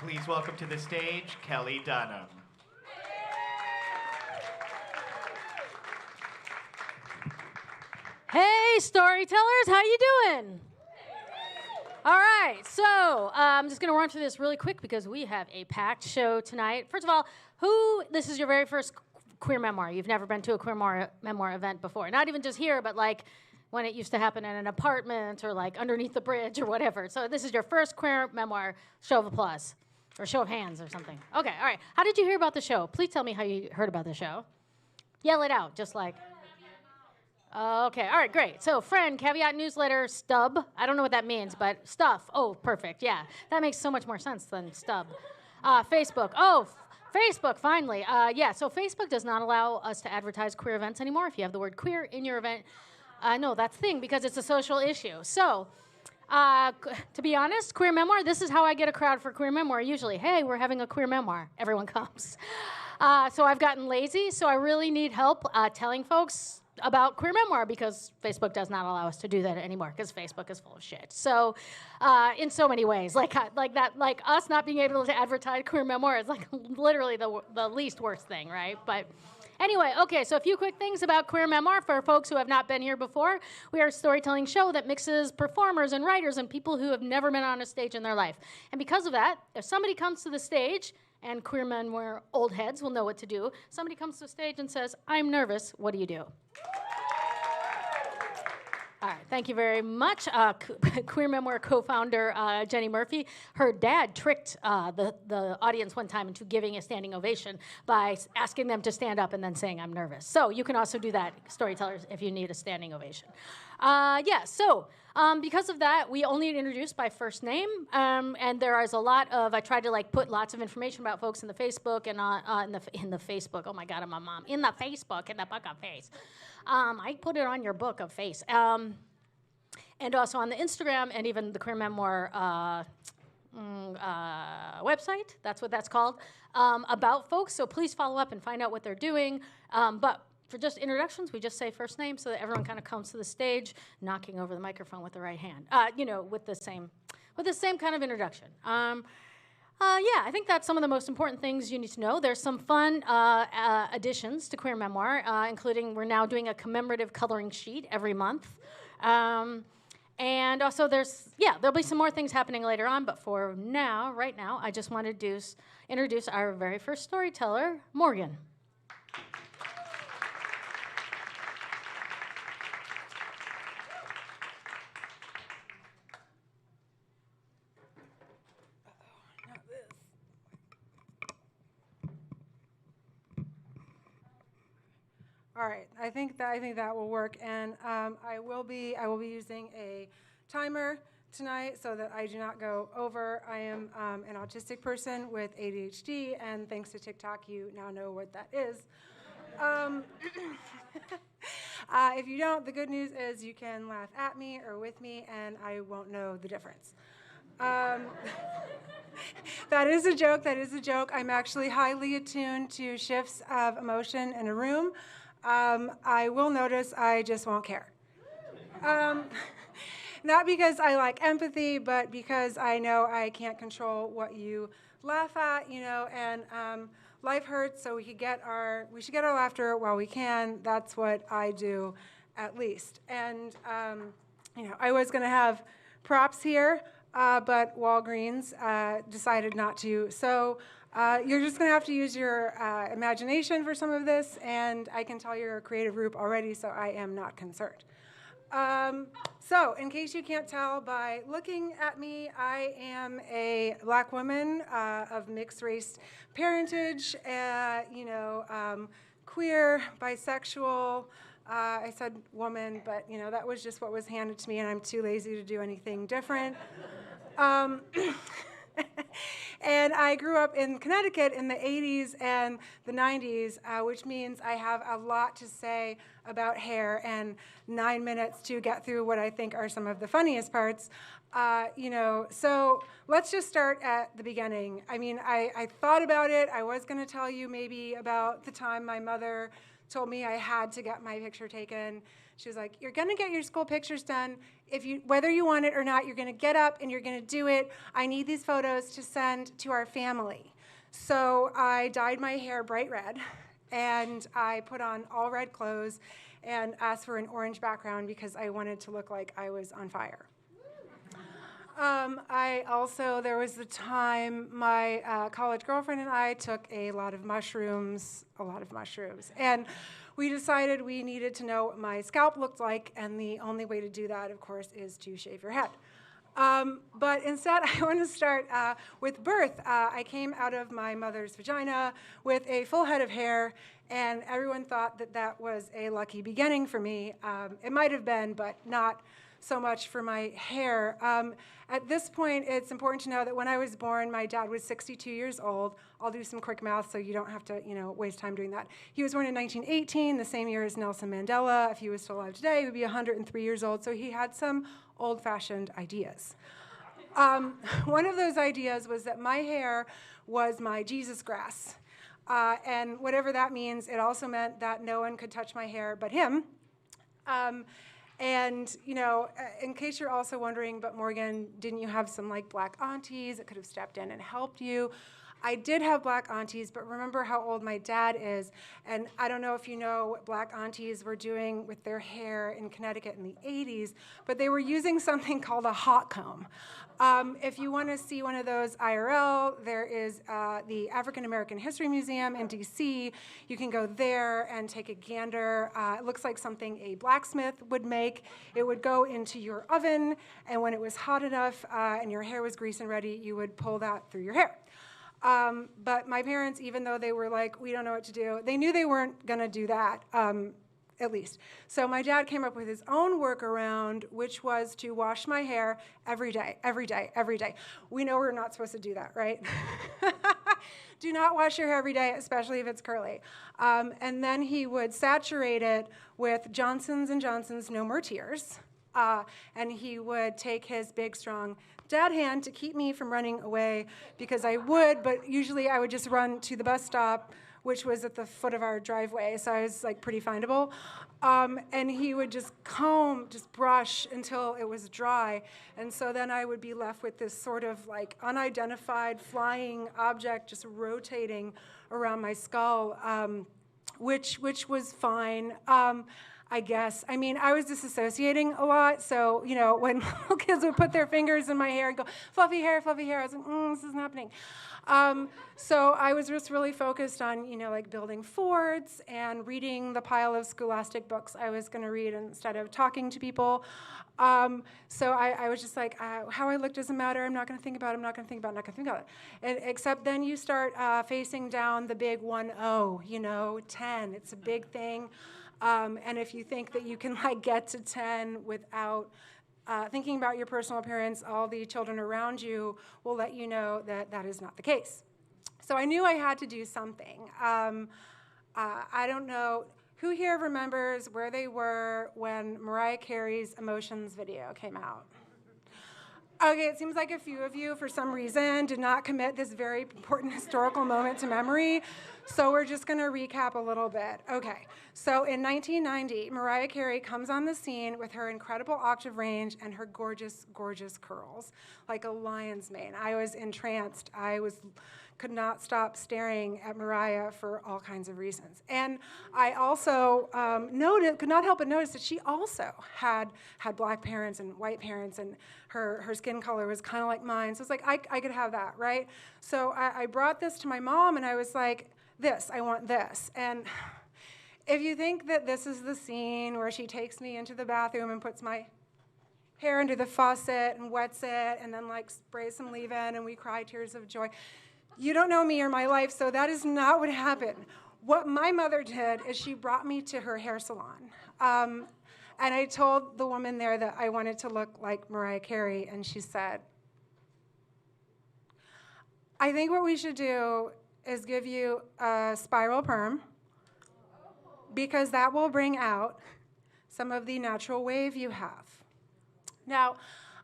Please welcome to the stage, Kelli Dunham. Hey, storytellers, how you doing? All right, so I'm just going to run through this really quick because we have a packed show tonight. First of all, this is your very first queer memoir. You've never been to a queer memoir event before. Not even just here, but like when it used to happen in an apartment or like underneath the bridge or whatever. So this is your first queer memoir. Show of applause or show of hands or something. Okay, all right. How did you hear about the show? Please tell me how you heard about the show. Yell it out, just like... Okay, all right, great. So friend, caveat, newsletter, stub. I don't know what that means, but stuff. Oh, perfect, yeah. That makes so much more sense than stub. Facebook. Oh, Facebook, finally. Yeah, so Facebook does not allow us to advertise queer events anymore. If you have the word queer in your event, no, that's the thing, because it's a social issue. So, to be honest, queer memoir, this is how I get a crowd for queer memoir usually. Hey, we're having a queer memoir. Everyone comes. So I've gotten lazy, so I really need help telling folks about queer memoir because Facebook does not allow us to do that anymore because Facebook is full of shit. So, in so many ways, like us not being able to advertise queer memoir is like literally the least worst thing, right? But anyway, okay, so a few quick things about queer memoir for folks who have not been here before. We are a storytelling show that mixes performers and writers and people who have never been on a stage in their life. And because of that, if somebody comes to the stage, and queer memoir old heads will know what to do. Somebody comes to the stage and says, "I'm nervous, what do you do?" All right, thank you very much. Queer Memoir co-founder Jenny Murphy, her dad tricked the audience one time into giving a standing ovation by asking them to stand up and then saying, "I'm nervous." So you can also do that, storytellers, if you need a standing ovation. Because of that, we only introduce by first name, and there is a lot of, I tried to like put lots of information about folks in the Facebook and in the Facebook, oh my God, I'm a mom, in the Facebook, in the book of face. I put it on your book of face. And also on the Instagram and even the Queer Memoir website, that's what that's called, about folks. So please follow up and find out what they're doing. But for just introductions, we just say first name so that everyone kind of comes to the stage, knocking over the microphone with the right hand, with the same kind of introduction. I think that's some of the most important things you need to know. There's some fun additions to Queer Memoir, including we're now doing a commemorative coloring sheet every month. And also there'll be some more things happening later on, but for now, right now, I just wanted to introduce our very first storyteller, Morgan. All right, I think that will work, and I will be using a timer tonight so that I do not go over. I am an autistic person with ADHD, and thanks to TikTok, you now know what that is. If you don't, the good news is you can laugh at me or with me, and I won't know the difference. That is a joke. I'm actually highly attuned to shifts of emotion in a room. I will notice, I just won't care. Not because I like empathy, but because I know I can't control what you laugh at, and life hurts, so we should get our laughter while we can. That's what I do, at least. And, I was going to have props here, but Walgreens decided not to. So you're just going to have to use your imagination for some of this, and I can tell you're a creative group already, so I am not concerned. So in case you can't tell by looking at me, I am a Black woman of mixed race parentage, queer, bisexual. I said woman, but that was just what was handed to me, and I'm too lazy to do anything different. And I grew up in Connecticut in the 80s and the 90s, which means I have a lot to say about hair and 9 minutes to get through what I think are some of the funniest parts. So let's just start at the beginning. I mean, I thought about it. I was going to tell you maybe about the time my mother told me I had to get my picture taken. She was like, you're going to get your school pictures done. Whether you want it or not, you're going to get up and you're going to do it. I need these photos to send to our family. So I dyed my hair bright red, and I put on all red clothes and asked for an orange background because I wanted to look like I was on fire. There was the time my college girlfriend and I took a lot of mushrooms, and we decided we needed to know what my scalp looked like, and the only way to do that, of course, is to shave your head. But instead, I want to start with birth. I came out of my mother's vagina with a full head of hair, and everyone thought that that was a lucky beginning for me. It might have been, but not so much for my hair. At this point, it's important to know that when I was born, my dad was 62 years old. I'll do some quick math so you don't have to, waste time doing that. He was born in 1918, the same year as Nelson Mandela. If he was still alive today, he would be 103 years old. So he had some old-fashioned ideas. One of those ideas was that my hair was my Jesus grass. And whatever that means, it also meant that no one could touch my hair but him. In case you're also wondering, but Morgan, didn't you have some black aunties that could have stepped in and helped you? I did have black aunties, but remember how old my dad is. And I don't know if you know what black aunties were doing with their hair in Connecticut in the 80s, but they were using something called a hot comb. If you want to see one of those IRL, there is the African American History Museum in DC. You can go there and take a gander. It looks like something a blacksmith would make. It would go into your oven, and when it was hot enough and your hair was greased and ready, you would pull that through your hair. But my parents, even though they were like, we don't know what to do, they knew they weren't going to do that, at least. So my dad came up with his own workaround, which was to wash my hair every day. We know we're not supposed to do that, right? Do not wash your hair every day, especially if it's curly. And then he would saturate it with Johnson's & Johnson's No More Tears. And he would take his big, strong dad hand to keep me from running away, because I would, but usually I would just run to the bus stop, which was at the foot of our driveway, so I was pretty findable. And he would just brush until it was dry. And so then I would be left with this sort of unidentified flying object just rotating around my skull, which was fine. I guess. I mean, I was disassociating a lot, so, when little kids would put their fingers in my hair and go, fluffy hair, I was like, this isn't happening. So I was just really focused on, building forts and reading the pile of scholastic books I was going to read instead of talking to people. So I was just like, how I look doesn't matter. I'm not going to think about it. And, except then you start facing down the big 1-0, 10. It's a big thing. And if you think that you can get to 10 without thinking about your personal appearance, all the children around you will let you know that that is not the case. So I knew I had to do something. I don't know, who here remembers where they were when Mariah Carey's Emotions video came out? Okay, it seems like a few of you, for some reason, did not commit this very important historical moment to memory, so we're just going to recap a little bit. Okay, so in 1990, Mariah Carey comes on the scene with her incredible octave range and her gorgeous, gorgeous curls, like a lion's mane. I was entranced. Could not stop staring at Mariah for all kinds of reasons. And I also could not help but notice that she also had black parents and white parents, and her skin color was kind of like mine. So it's like, I could have that, right? So I brought this to my mom, and I was like, I want this. And if you think that this is the scene where she takes me into the bathroom and puts my hair under the faucet and wets it, and then sprays some leave-in, and we cry tears of joy, you don't know me or my life, so that is not what happened. What my mother did is she brought me to her hair salon. And I told the woman there that I wanted to look like Mariah Carey, and she said, I think what we should do is give you a spiral perm because that will bring out some of the natural wave you have. Now,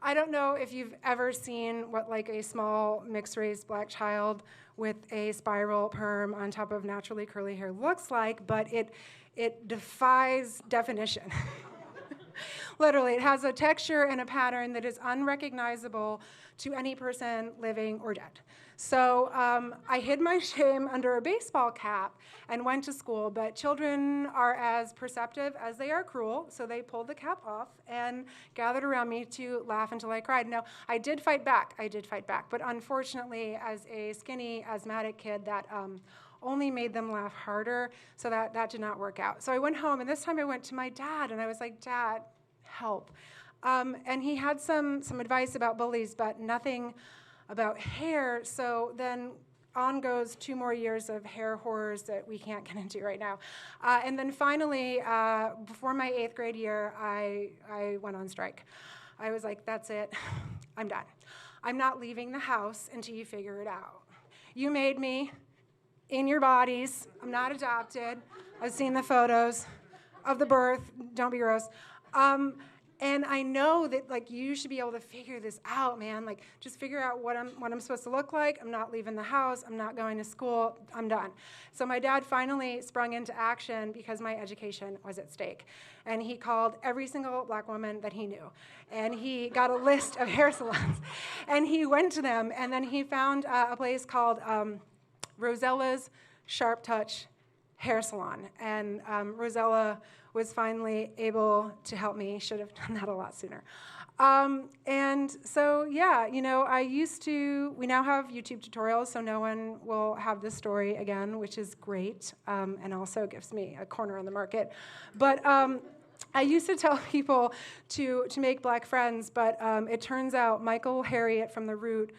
I don't know if you've ever seen what like a small mixed-race black child with a spiral perm on top of naturally curly hair looks like, but it defies definition. Literally, it has a texture and a pattern that is unrecognizable to any person living or dead. So I hid my shame under a baseball cap and went to school, but children are as perceptive as they are cruel, so they pulled the cap off and gathered around me to laugh until I cried. Now, I did fight back, but unfortunately, as a skinny asthmatic kid, that only made them laugh harder, so that did not work out. So I went home, and this time I went to my dad, and I was like, Dad, help. And he had some advice about bullies, but nothing about hair. So then on goes 2 more years of hair horrors that we can't get into right now. And then finally, before my 8th grade year, I went on strike. I was like, that's it, I'm done. I'm not leaving the house until you figure it out. You made me in your bodies. I'm not adopted. I've seen the photos of the birth. Don't be gross. And I know that like you should be able to figure this out, man. Like just figure out what I'm supposed to look like. I'm not leaving the house. I'm not going to school. I'm done. So my dad finally sprung into action because my education was at stake. And he called every single black woman that he knew. And he got a list of hair salons. And he went to them. And then he found a place called Rosella's Sharp Touch Hair Salon. And Rosella was finally able to help me. Should have done that a lot sooner. And so, yeah, you know, we now have YouTube tutorials, so no one will have this story again, which is great, and also gives me a corner on the market. But I used to tell people to make black friends, but it turns out Michael Harriot from The Root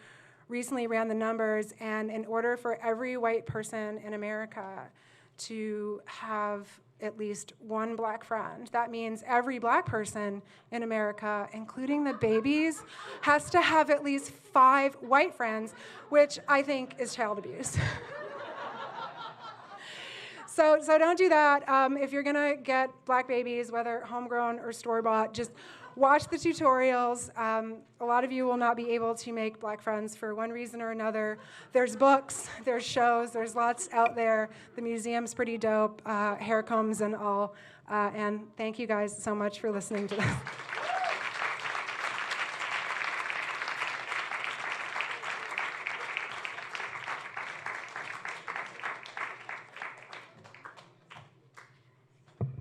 recently ran the numbers, and in order for every white person in America to have at least one black friend, that means every black person in America, including the babies, has to have at least 5 white friends, which I think is child abuse. So don't do that. If you're gonna get black babies, whether homegrown or store-bought, just watch the tutorials. A lot of you will not be able to make black friends for one reason or another. There's books, there's shows, there's lots out there. The museum's pretty dope, hair combs and all. And thank you guys so much for listening to this.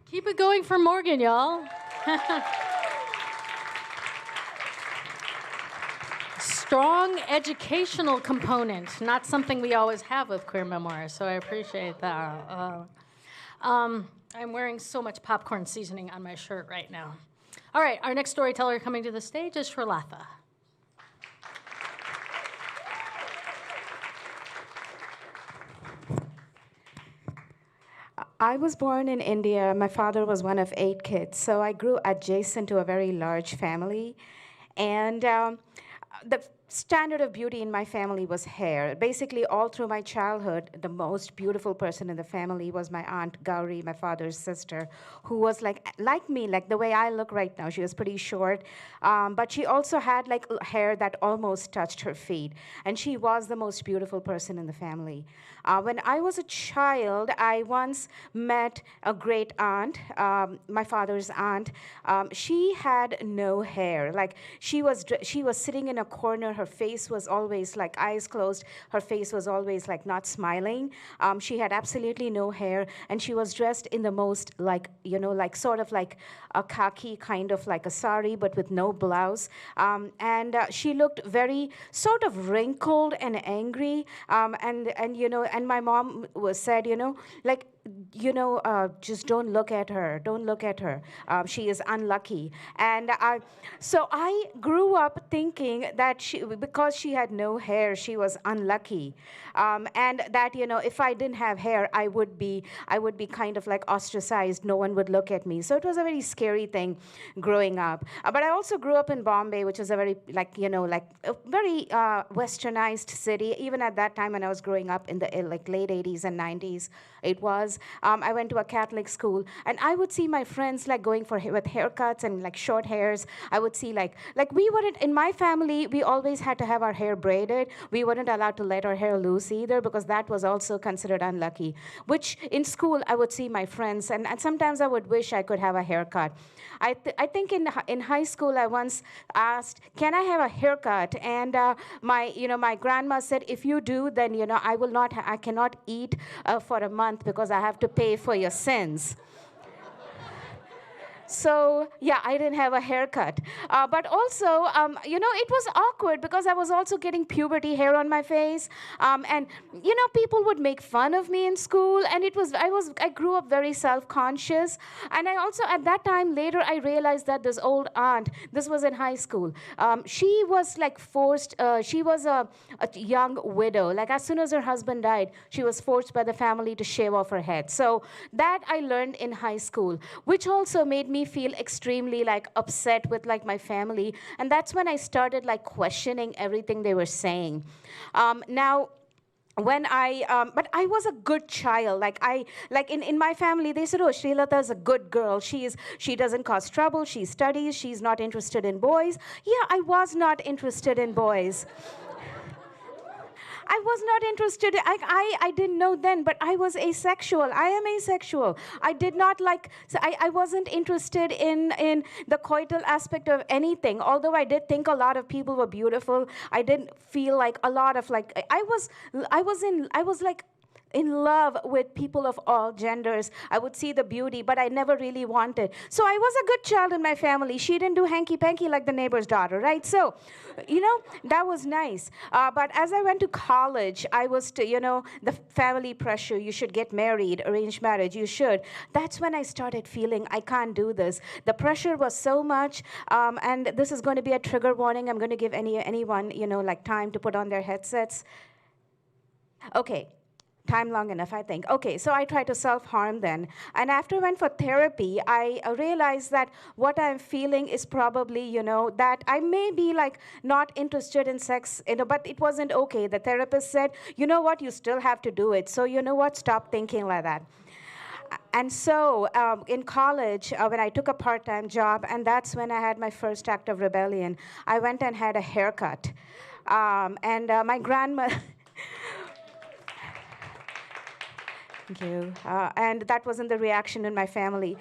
Keep it going for Morgan, y'all. Strong educational component, not something we always have with queer memoirs, so I appreciate that. I'm wearing so much popcorn seasoning on my shirt right now. All right, our next storyteller coming to the stage is Srilatha. I was born in India. My father was one of 8 kids, so I grew adjacent to a very large family. And the standard of beauty in my family was hair. Basically, all through my childhood, the most beautiful person in the family was my aunt Gauri, my father's sister, who was like me, like the way I look right now. She was pretty short, but she also had like hair that almost touched her feet. And she was the most beautiful person in the family. When I was a child, I once met a great aunt, my father's aunt. She had no hair. Like she was sitting in a corner. Her face was always like eyes closed. Her face was always like not smiling. She had absolutely no hair, and she was dressed in the most like, you know, like sort of like a khaki kind of like a sari, but with no blouse. And she looked very sort of wrinkled and angry. And you know, and my mom said, you know, like, you know, just don't look at her. Don't look at her. She is unlucky. And so I grew up thinking that because she had no hair, she was unlucky. And that, you know, if I didn't have hair, I would be kind of like ostracized. No one would look at me. So it was a very scary thing growing up. But I also grew up in Bombay, which is a very, like, you know, like a very westernized city. Even at that time when I was growing up in the like late 80s and 90s, it was. because I went to a Catholic school, and I would see my friends like going with haircuts and like short hairs. I would see like we weren't, in my family, we always had to have our hair braided. We weren't allowed to let our hair loose either, because that was also considered unlucky. Which in school, I would see my friends, and sometimes I would wish I could have a haircut. I think in high school, I once asked, can I have a haircut? And my grandma said, if you do, then I cannot eat for a month because I have to pay for your sins. So, yeah, I didn't have a haircut. But also, it was awkward because I was also getting puberty hair on my face. And people would make fun of me in school. And I grew up very self-conscious. And I also, at that time, later, I realized that this old aunt, this was in high school, she was like forced, she was a young widow. Like as soon as her husband died, she was forced by the family to shave off her head. So that I learned in high school, which also made me feel extremely like upset with like my family, and that's when I started like questioning everything they were saying. Now, when but I was a good child. In my family, they said, "Oh, Srilatha is a good girl. She doesn't cause trouble. She studies. She's not interested in boys." Yeah, I was not interested in boys. I was not interested. I didn't know then, but I was asexual. I am asexual. I did not like, so I wasn't interested in the coital aspect of anything. Although I did think a lot of people were beautiful, I didn't feel like a lot of like, I was like in love with people of all genders. I would see the beauty, but I never really wanted. So I was a good child in my family. She didn't do hanky-panky like the neighbor's daughter, right? So, that was nice. But as I went to college, I was, the family pressure, you should get married, arranged marriage, you should. That's when I started feeling I can't do this. The pressure was so much, and this is going to be a trigger warning. I'm going to give anyone, like time to put on their headsets. Okay. Time long enough, I think. Okay, so I tried to self-harm then. And after I went for therapy, I realized that what I'm feeling is probably, that I may be like not interested in sex, but it wasn't okay. The therapist said, you know what, you still have to do it. So you know what, stop thinking like that. And so in college, when I took a part-time job, and that's when I had my first act of rebellion, I went and had a haircut. And my grandma... Thank you. And that wasn't the reaction in my family.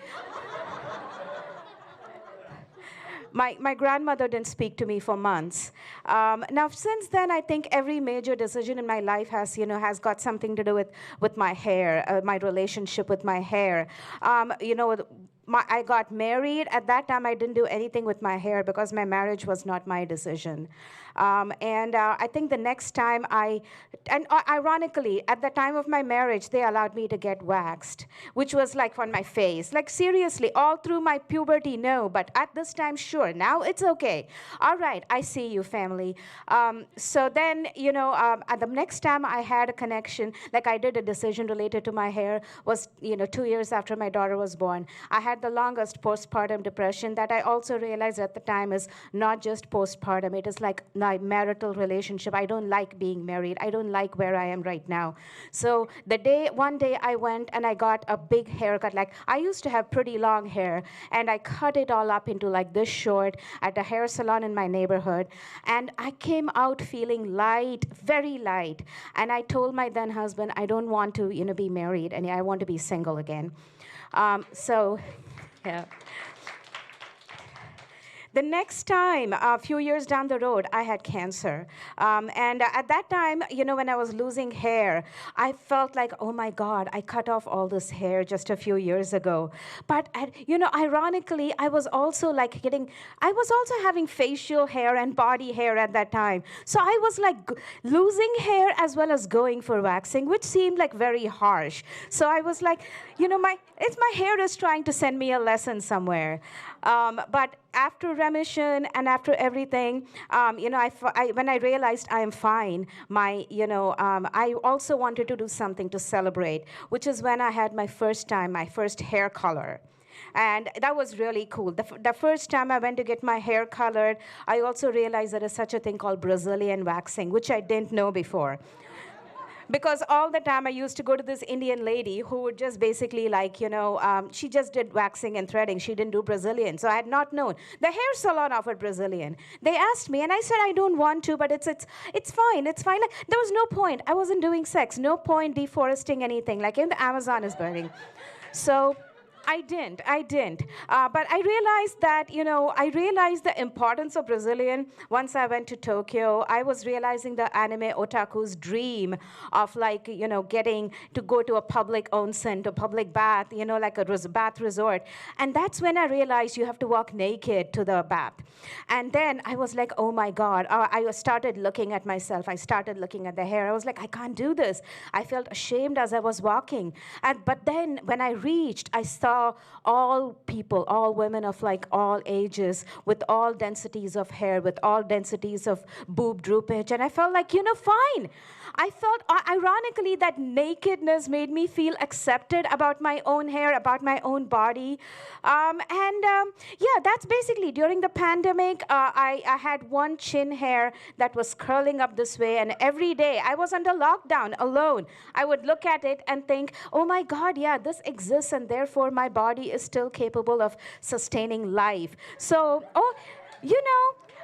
My grandmother didn't speak to me for months. Now, since then, I think every major decision in my life has got something to do with my hair, my relationship with my hair. I got married. At that time, I didn't do anything with my hair because my marriage was not my decision. I think the next time ironically, at the time of my marriage, they allowed me to get waxed, which was like on my face. Like seriously, all through my puberty, no, but at this time, sure, now it's okay. All right, I see you, family. So then, at the next time I had a connection, like I did a decision related to my hair, was, 2 years after my daughter was born. I had the longest postpartum depression that I also realized at the time is not just postpartum, it is like my marital relationship. I don't like being married. I don't like where I am right now. So one day I went and I got a big haircut. Like I used to have pretty long hair, and I cut it all up into like this short at a hair salon in my neighborhood. And I came out feeling light, very light. And I told my then husband, I don't want to, be married, and I want to be single again. Yeah. The next time, a few years down the road, I had cancer. And at that time, when I was losing hair, I felt like, oh my God, I cut off all this hair just a few years ago. But, ironically, I was also having facial hair and body hair at that time. So I was like losing hair as well as going for waxing, which seemed like very harsh. So I was like, my hair is trying to send me a lesson somewhere. But after remission and after everything, when I realized I am fine, I also wanted to do something to celebrate, which is when I had my first hair color. And that was really cool. The first time I went to get my hair colored, I also realized there is such a thing called Brazilian waxing, which I didn't know before. because all the time I used to go to this Indian lady who would just basically she just did waxing and threading. She didn't do Brazilian. So I had not known. The hair salon offered Brazilian. They asked me and I said, I don't want to, but it's fine. It's fine. Like, there was no point. I wasn't doing sex. No point deforesting anything. Like the Amazon is burning. So I didn't. But I realized that, I realized the importance of Brazilian once I went to Tokyo. I was realizing the anime otaku's dream of getting to go to a public onsen, to a public bath, like a bath resort. And that's when I realized you have to walk naked to the bath. And then I was like, oh my God. I started looking at myself. I started looking at the hair. I was like, I can't do this. I felt ashamed as I was walking. But then when I reached, I saw all people, all women of all ages, with all densities of hair, with all densities of boob droopage, and I felt like, fine. I felt, ironically, that nakedness made me feel accepted about my own hair, about my own body. That's basically, during the pandemic, I had one chin hair that was curling up this way, and every day I was under lockdown alone. I would look at it and think, oh my God, yeah, this exists, and therefore my body is still capable of sustaining life. So,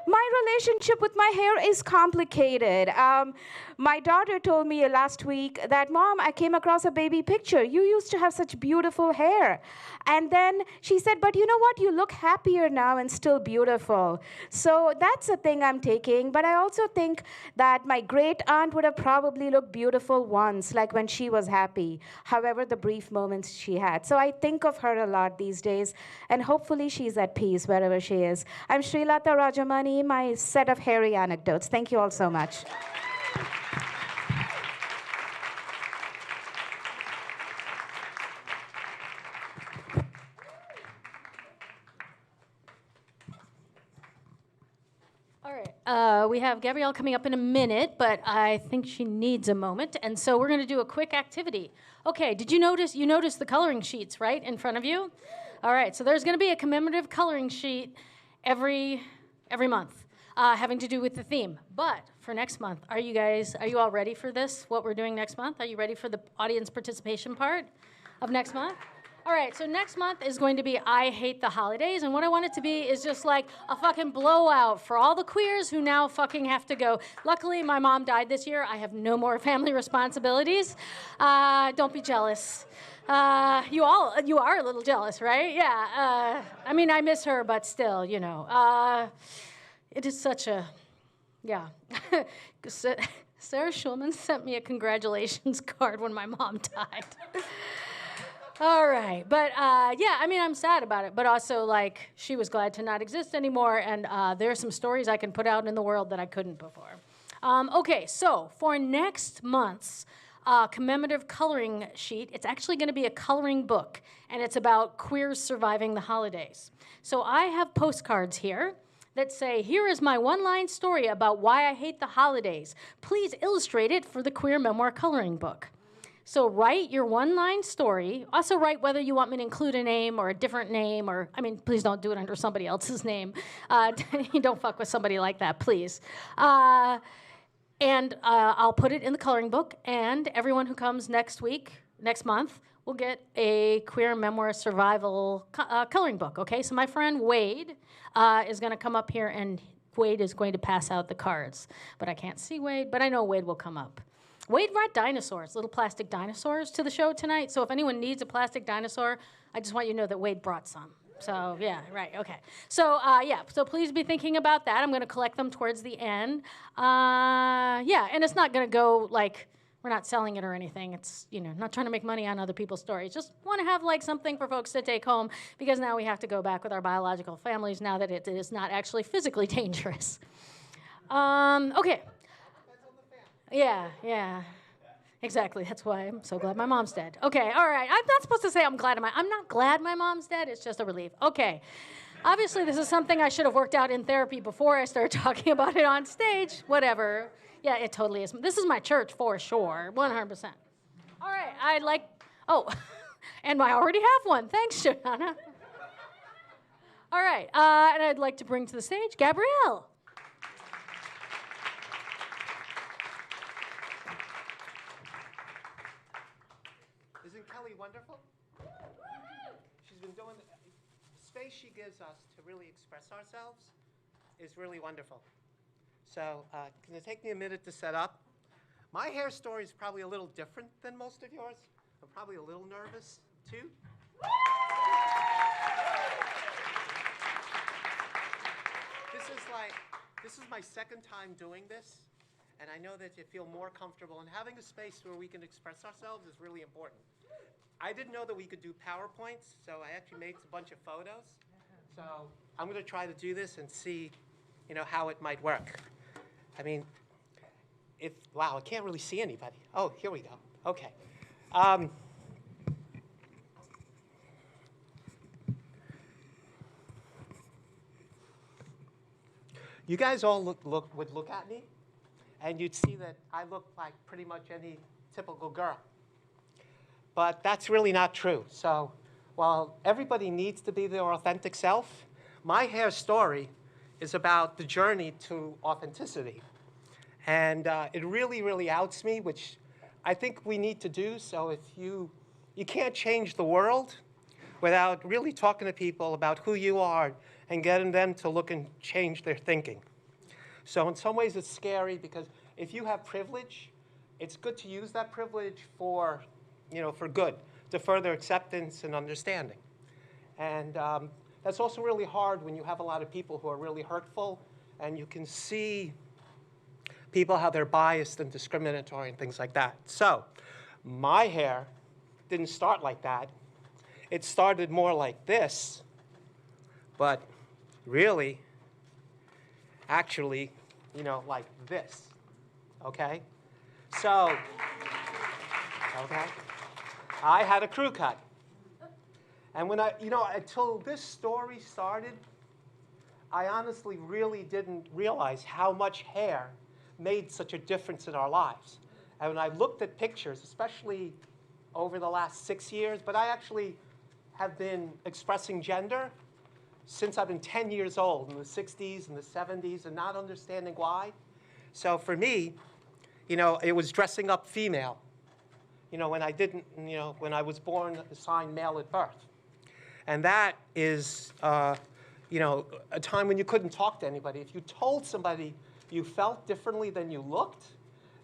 my relationship with my hair is complicated. My daughter told me last week that, Mom, I came across a baby picture. You used to have such beautiful hair. And then she said, but you know what? You look happier now and still beautiful. So that's a thing I'm taking. But I also think that my great aunt would have probably looked beautiful once, like when she was happy, however the brief moments she had. So I think of her a lot these days, and hopefully she's at peace wherever she is. I'm Srilatha Rajamani, my set of hairy anecdotes. Thank you all so much. We have Gabrielle coming up in a minute, but I think she needs a moment, and so we're going to do a quick activity. Okay, did you notice the coloring sheets, right, in front of you? All right, so there's going to be a commemorative coloring sheet every month having to do with the theme. But for next month, are you all ready for this, what we're doing next month? Are you ready for the audience participation part of next month? All right, so next month is going to be I Hate the Holidays, and what I want it to be is just like a fucking blowout for all the queers who now fucking have to go. Luckily, my mom died this year. I have no more family responsibilities. Don't be jealous. You are a little jealous, right? Yeah. I mean, I miss her, but still, it is such a, yeah. Sarah Schulman sent me a congratulations card when my mom died. All right, but I'm sad about it, but also she was glad to not exist anymore, and there are some stories I can put out in the world that I couldn't before. Okay, so for next month's commemorative coloring sheet, it's actually going to be a coloring book, and it's about queers surviving the holidays. So I have postcards here that say, here is my one-line story about why I hate the holidays. Please illustrate it for the Queer Memoir coloring book. So write your one-line story. Also write whether you want me to include a name or a different name, or, please don't do it under somebody else's name. You don't fuck with somebody like that, please. And I'll put it in the coloring book, and everyone who comes next month, will get a Queer Memoir survival coloring book, okay? So my friend Wade is gonna come up here, and Wade is going to pass out the cards. But I can't see Wade, but I know Wade will come up. Wade brought dinosaurs, little plastic dinosaurs, to the show tonight. So if anyone needs a plastic dinosaur, I just want you to know that Wade brought some. So, yeah, right, okay. So, so please be thinking about that. I'm going to collect them towards the end. And it's not going to go we're not selling it or anything. It's, not trying to make money on other people's stories. Just want to have something for folks to take home, because now we have to go back with our biological families now that it is not actually physically dangerous. Okay. Yeah. Exactly. That's why I'm so glad my mom's dead. Okay, all right. I'm not supposed to say I'm not glad my mom's dead. It's just a relief. Okay. Obviously, this is something I should have worked out in therapy before I started talking about it on stage. Whatever. Yeah, it totally is. This is my church for sure, 100%. All right, and I already have one. Thanks, Johanna. All right, and I'd like to bring to the stage wonderful? She's been doing, the space she gives us to really express ourselves is really wonderful. So can it take me a minute to set up? My hair story is probably a little different than most of yours. I'm probably a little nervous, too. This is my second time doing this, and I know that you feel more comfortable, and having a space where we can express ourselves is really important. I didn't know that we could do PowerPoints, so I actually made a bunch of photos. So I'm going to try to do this and see, how it might work. I mean, wow, I can't really see anybody. Oh, here we go. Okay. You guys all would look at me, and you'd see that I look like pretty much any typical girl. But that's really not true. So while everybody needs to be their authentic self, my hair story is about the journey to authenticity. And it really, really outs me, which I think we need to do. So if you can't change the world without really talking to people about who you are and getting them to look and change their thinking. So in some ways it's scary because if you have privilege, it's good to use that privilege for good, to further acceptance and understanding. And that's also really hard when you have a lot of people who are really hurtful, and you can see people how they're biased and discriminatory and things like that. So my hair didn't start like that. It started more like this, but really, actually, like this, okay? So, okay, I had a crew cut. And when until this story started, I honestly really didn't realize how much hair made such a difference in our lives. And when I looked at pictures, especially over the last 6 years, but I actually have been expressing gender since I've been 10 years old, in the 60s and the 70s, and not understanding why. So for me, it was dressing up female, when I didn't, when I was born assigned male at birth. And that is, a time when you couldn't talk to anybody. If you told somebody you felt differently than you looked,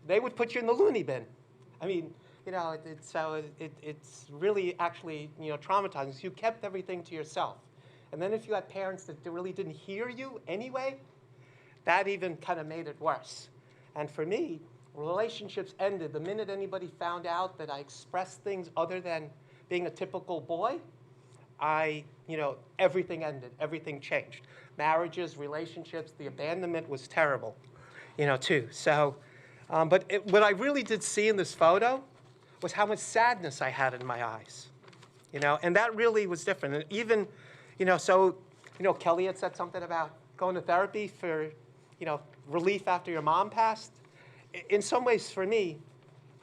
they would put you in the loony bin. I mean, it's really actually, traumatizing. You kept everything to yourself. And then if you had parents that really didn't hear you anyway, that even kind of made it worse. And for me, relationships ended the minute anybody found out that I expressed things other than being a typical boy. Everything ended, everything changed. Marriages, relationships, the abandonment was terrible, too. So, what I really did see in this photo was how much sadness I had in my eyes, and that really was different. And even, Kelli had said something about going to therapy for, relief after your mom passed. In some ways, for me,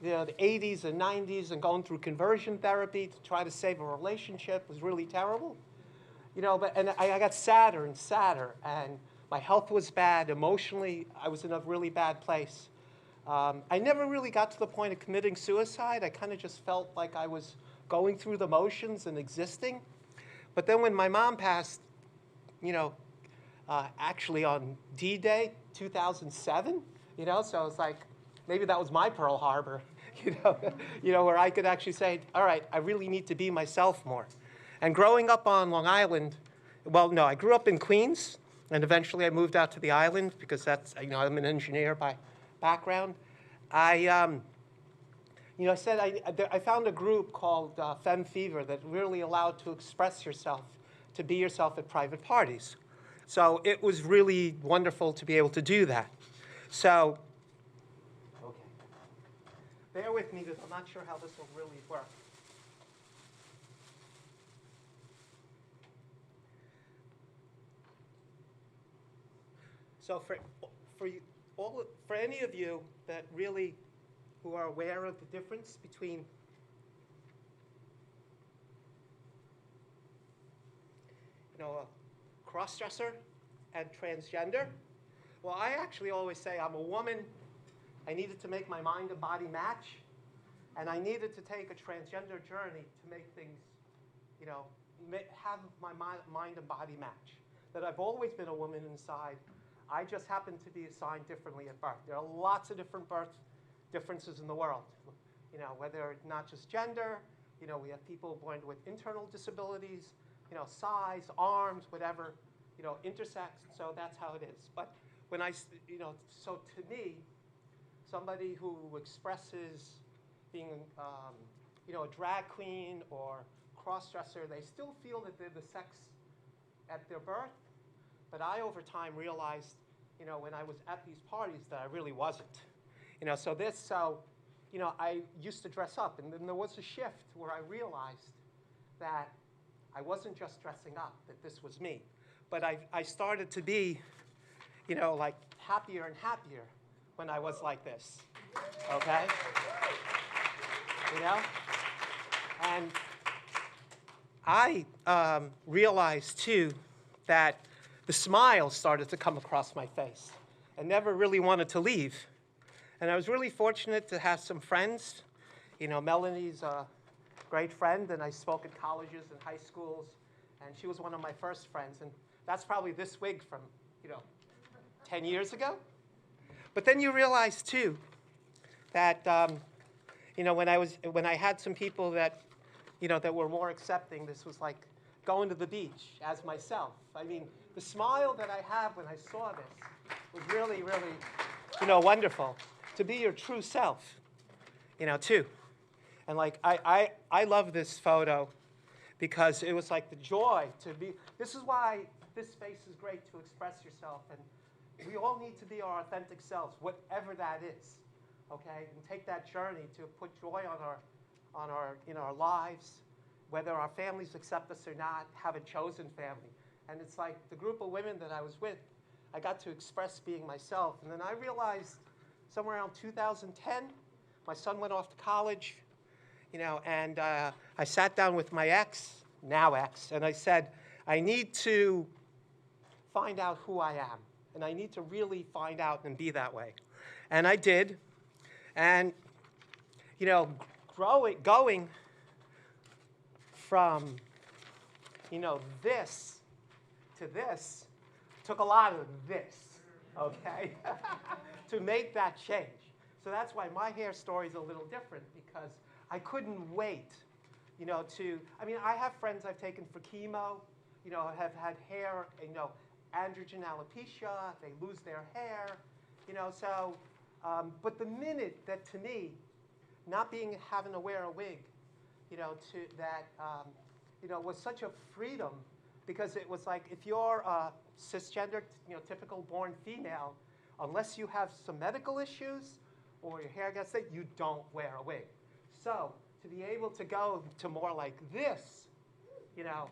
the 80s and 90s and going through conversion therapy to try to save a relationship was really terrible. And I got sadder and sadder, and my health was bad. Emotionally, I was in a really bad place. I never really got to the point of committing suicide. I kind of just felt like I was going through the motions and existing. But then when my mom passed, actually on D-Day 2007, so it's like, maybe that was my Pearl Harbor, where I could actually say, all right, I really need to be myself more. And growing up on Long Island, well, no, I grew up in Queens, and eventually I moved out to the island because that's, I'm an engineer by background. I found a group called Femme Fever that really allowed to express yourself, to be yourself at private parties. So it was really wonderful to be able to do that. So, okay. Bear with me because I'm not sure how this will really work. So for any of you that really, who are aware of the difference between a cross-dresser and transgender, I actually always say I'm a woman. I needed to make my mind and body match. And I needed to take a transgender journey to make things, you know, have my mind and body match. That I've always been a woman inside. I just happen to be assigned differently at birth. There are lots of different birth differences in the world. You know, whether not just gender, you know, we have people born with internal disabilities, you know, size, arms, whatever, you know, intersex, so that's how it is. But when you know, so to me, somebody who expresses being, you know, a drag queen or cross-dresser, they still feel that they're the sex at their birth. But I, over time, realized, you know, when I was at these parties that I really wasn't. You know, so you know, I used to dress up, and then there was a shift where I realized that I wasn't just dressing up, that this was me. But I started to be, you know, like happier and happier when I was like this, okay? You know? And I realized, too, that the smile started to come across my face and never really wanted to leave. And I was really fortunate to have some friends. You know, Melanie's a great friend, and I spoke at colleges and high schools, and she was one of my first friends. And that's probably this wig from, you know, 10 years ago. But then you realize, too, that, you know, when I had some people that, you know, that were more accepting, this was like going to the beach as myself. I mean, the smile that I have when I saw this was really, really, you know, wonderful. To be your true self, you know, too. And like, I love this photo because it was like the joy to be, this is why this space is great to express yourself. And we all need to be our authentic selves, whatever that is, okay? And take that journey to put joy on our, you know, our lives, whether our families accept us or not, have a chosen family. And it's like the group of women that I was with, I got to express being myself. And then I realized somewhere around 2010, my son went off to college, you know, and I sat down with my now ex, and I said, I need to find out who I am, and I need to really find out and be that way. And I did, and, you know, going from, you know, this to this took a lot of this, okay, to make that change. So that's why my hair story is a little different, because I couldn't wait, you know, I mean, I have friends I've taken for chemo, you know, have had hair, you know, androgen alopecia, they lose their hair, you know, so, but the minute that, to me, not having to wear a wig, you know, you know, was such a freedom, because it was like, if you're a cisgender, you know, typical born female, unless you have some medical issues or your hair gets thick, you don't wear a wig. So to be able to go to more like this, you know,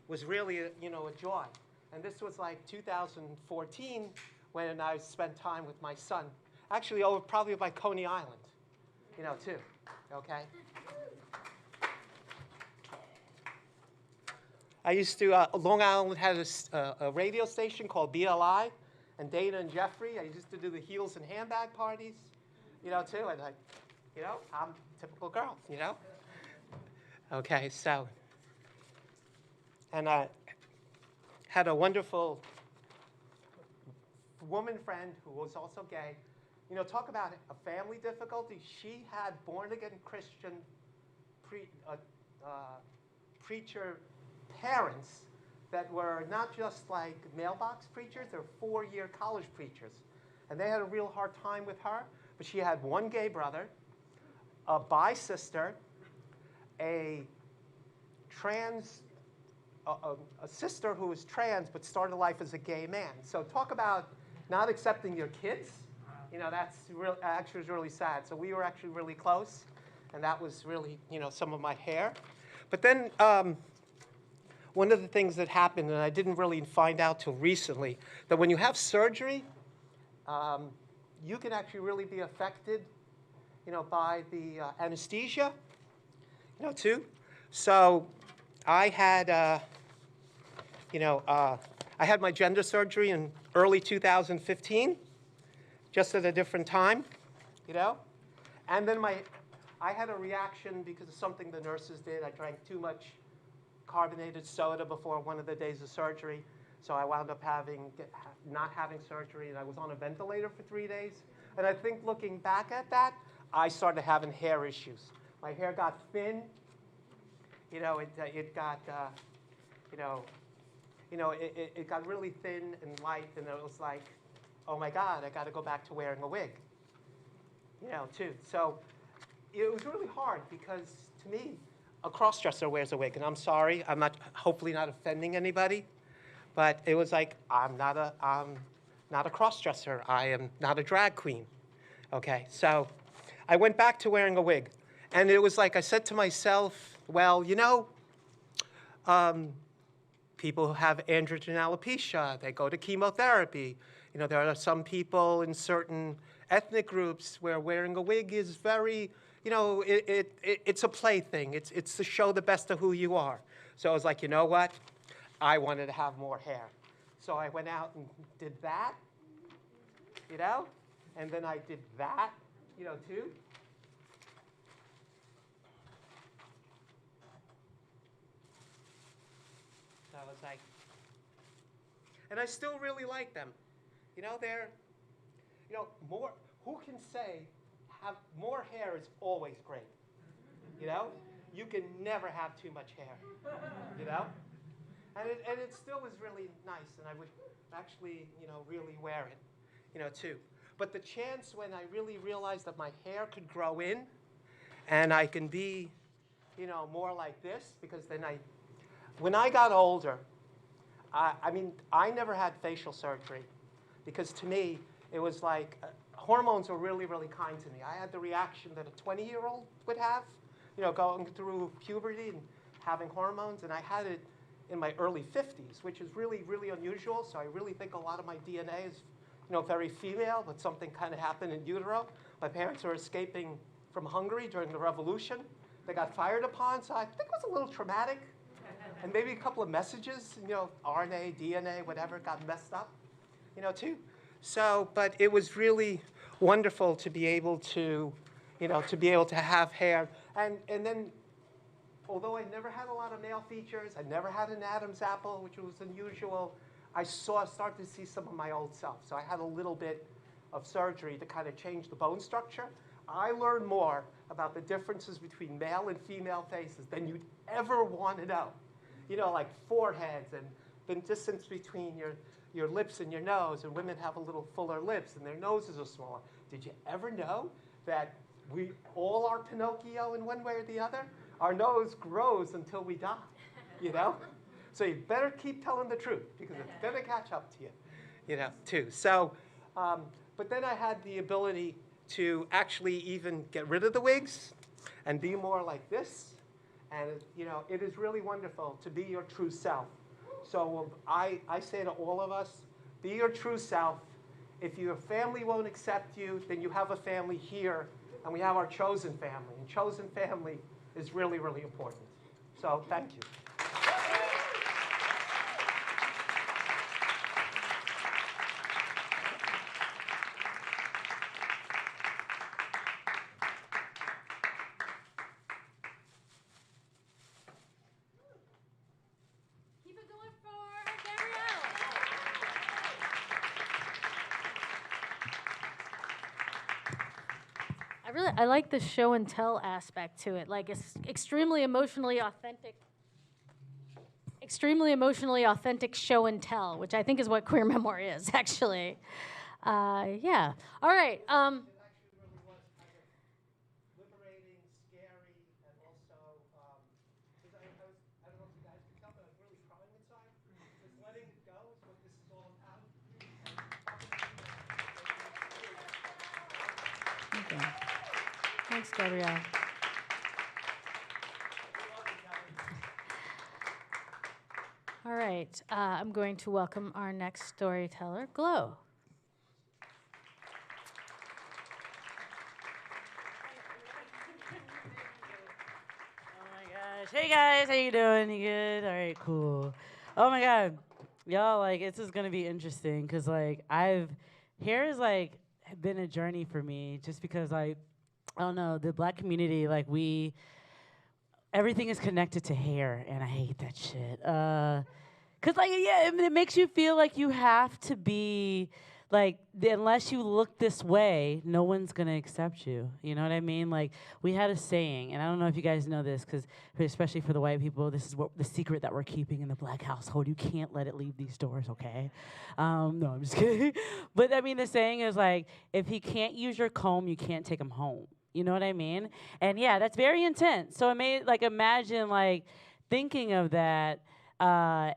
was really, you know, a joy. And this was like 2014 when I spent time with my son, actually over probably by Coney Island, you know, too, okay? I used to, Long Island had a radio station called BLI, and Dana and Jeffrey, I used to do the heels and handbag parties, you know, too, and you know, I'm a typical girl, you know? Okay, so, and I had a wonderful woman friend who was also gay. You know, talk about a family difficulty. She had born-again Christian preacher parents that were not just like mailbox preachers, they're four-year college preachers. And they had a real hard time with her, but she had one gay brother, a bi sister, a sister who was trans but started life as a gay man. So talk about not accepting your kids. You know, that's actually was really sad. So we were actually really close, and that was really, you know, some of my hair. But then one of the things that happened, and I didn't really find out till recently, that when you have surgery, you can actually really be affected, you know, by the anesthesia, you know, too. So I had, you know, I had my gender surgery in early 2015, just at a different time, you know. And then I had a reaction because of something the nurses did. I drank too much carbonated soda before one of the days of surgery. So I wound up not having surgery, and I was on a ventilator for 3 days. And I think looking back at that, I started having hair issues. My hair got thin. It got really thin and light, and it was like, oh my God, I got to go back to wearing a wig, too. So it was really hard because to me, a cross-dresser wears a wig, and I'm sorry, I'm hopefully not offending anybody, but it was like, I'm not a cross-dresser. I am not a drag queen. Okay, so I went back to wearing a wig, and it was like I said to myself, well, people who have androgen alopecia, they go to chemotherapy. There are some people in certain ethnic groups where wearing a wig is very, it's a plaything. It's to show the best of who you are. So I was like, you know what? I wanted to have more hair. So I went out and did that, and then I did that, too. So I was like, and I still really like them. They're, more, who can say have more hair is always great? You can never have too much hair, And it still is really nice, and I would actually, really wear it, too. But the chance when I really realized that my hair could grow in, and I can be, more like this, because then when I got older, I never had facial surgery, because to me, it was like, hormones were really, really kind to me. I had the reaction that a 20-year-old would have, going through puberty and having hormones, and I had it in my early 50s, which is really, really unusual. So I really think a lot of my DNA is, very female, but something kind of happened in utero. My parents were escaping from Hungary during the revolution. They got fired upon, so I think it was a little traumatic. And maybe a couple of messages, RNA, DNA, whatever, got messed up, too. So, but it was really wonderful to be able to, have hair. And then, although I never had a lot of male features, I never had an Adam's apple, which was unusual, I started to see some of my old self. So I had a little bit of surgery to kind of change the bone structure. I learned more about the differences between male and female faces than you'd ever want to know. Like foreheads and the distance between your lips and your nose, and women have a little fuller lips and their noses are smaller. Did you ever know that we all are Pinocchio in one way or the other? Our nose grows until we die, So you better keep telling the truth, because it's going to catch up to you, too. So, but then I had the ability to actually even get rid of the wigs and be more like this. And, it is really wonderful to be your true self. So I say to all of us, be your true self. If your family won't accept you, then you have a family here, and we have our chosen family. And chosen family is really, really important. So thank you. Keep it going for Gabrielle. I like the show and tell aspect to it. Like, it's extremely emotionally authentic show and tell, which I think is what queer memoir is, actually. Yeah. All right. It actually really was kind of liberating, scary, and also, because I don't know if you guys can tell, but I'm really crying inside. Just letting it go is what this is all about. Okay. Thanks, Gabrielle. All right. I'm going to welcome our next storyteller, Glo. Hey guys, how you doing? You good? All right, cool. Oh my God, y'all, this is gonna be interesting because hair has been a journey for me just because I don't know, the black community, like everything is connected to hair, and I hate that shit. Cause like, yeah, it makes you feel like you have to be, like, unless you look this way, no one's gonna accept you. You know what I mean? Like, we had a saying, and I don't know if you guys know this, cause especially for the white people, this is what the secret that we're keeping in the black household. You can't let it leave these doors, okay? No, I'm just kidding. But I mean, the saying is like, if he can't use your comb, you can't take him home. You know what I mean? And yeah, that's very intense. So it made, like, imagine, like, thinking of that. The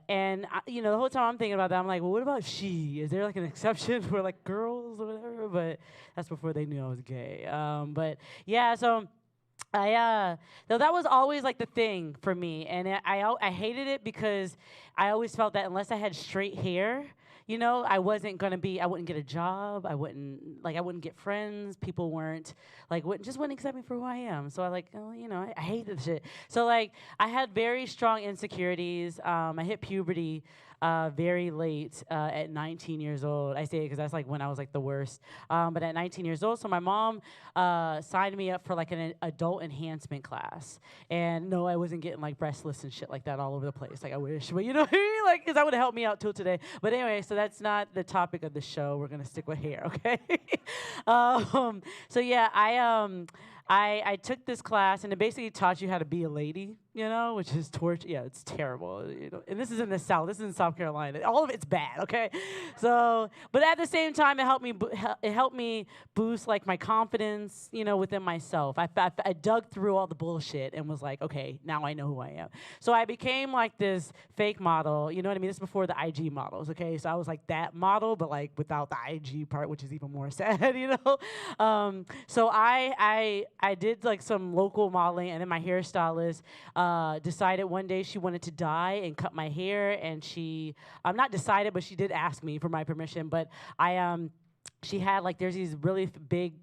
whole time I'm thinking about that, I'm like, well, what about she? Is there like an exception for like girls or whatever? But that's before they knew I was gay. But yeah, so though that was always like the thing for me, and I hated it because I always felt that unless I had straight hair, you know, I wouldn't get a job. I wouldn't get friends. People wouldn't accept me for who I am. So I hate this shit. So like, I had very strong insecurities. I hit puberty very late at 19 years old. I say it because that's like when I was like the worst. But at 19 years old, so my mom signed me up for like an adult enhancement class. And no, I wasn't getting like breast lifts and shit like that all over the place. Like I wish, but you know what I mean? Like, because that would have helped me out till today. But anyway, so that's not the topic of the show. We're gonna stick with hair, okay? So yeah, I took this class, and it basically taught you how to be a lady, you know, which is torture. Yeah, it's terrible. You know, and this is in the South. This is in South Carolina. All of it's bad, okay? So, but at the same time, it helped me boost like my confidence, you know, within myself. I dug through all the bullshit and was like, okay, now I know who I am. So I became like this fake model. You know what I mean? This is before the IG models, okay? So I was like that model, but like without the IG part, which is even more sad, you know. So I did like some local modeling, and then my hairstylist decided one day she wanted to dye and cut my hair, and she not decided, but she did ask me for my permission. But she had like, there's these really big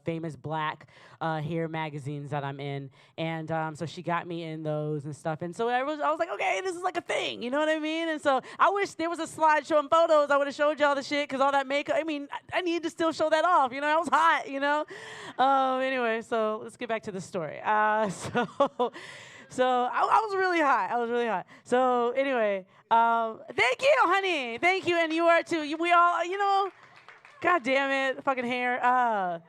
famous black hair magazines that I'm in, and so she got me in those and stuff. And so I was like, okay, this is like a thing, you know what I mean? And so I wish there was a slide showing photos. I would have showed y'all the shit, because all that makeup, I mean, I need to still show that off, you know? I was hot, you know? Anyway, so let's get back to the story. So I was really hot. So anyway, thank you, honey. Thank you, and you are too. We all, you know, God damn it, fucking hair.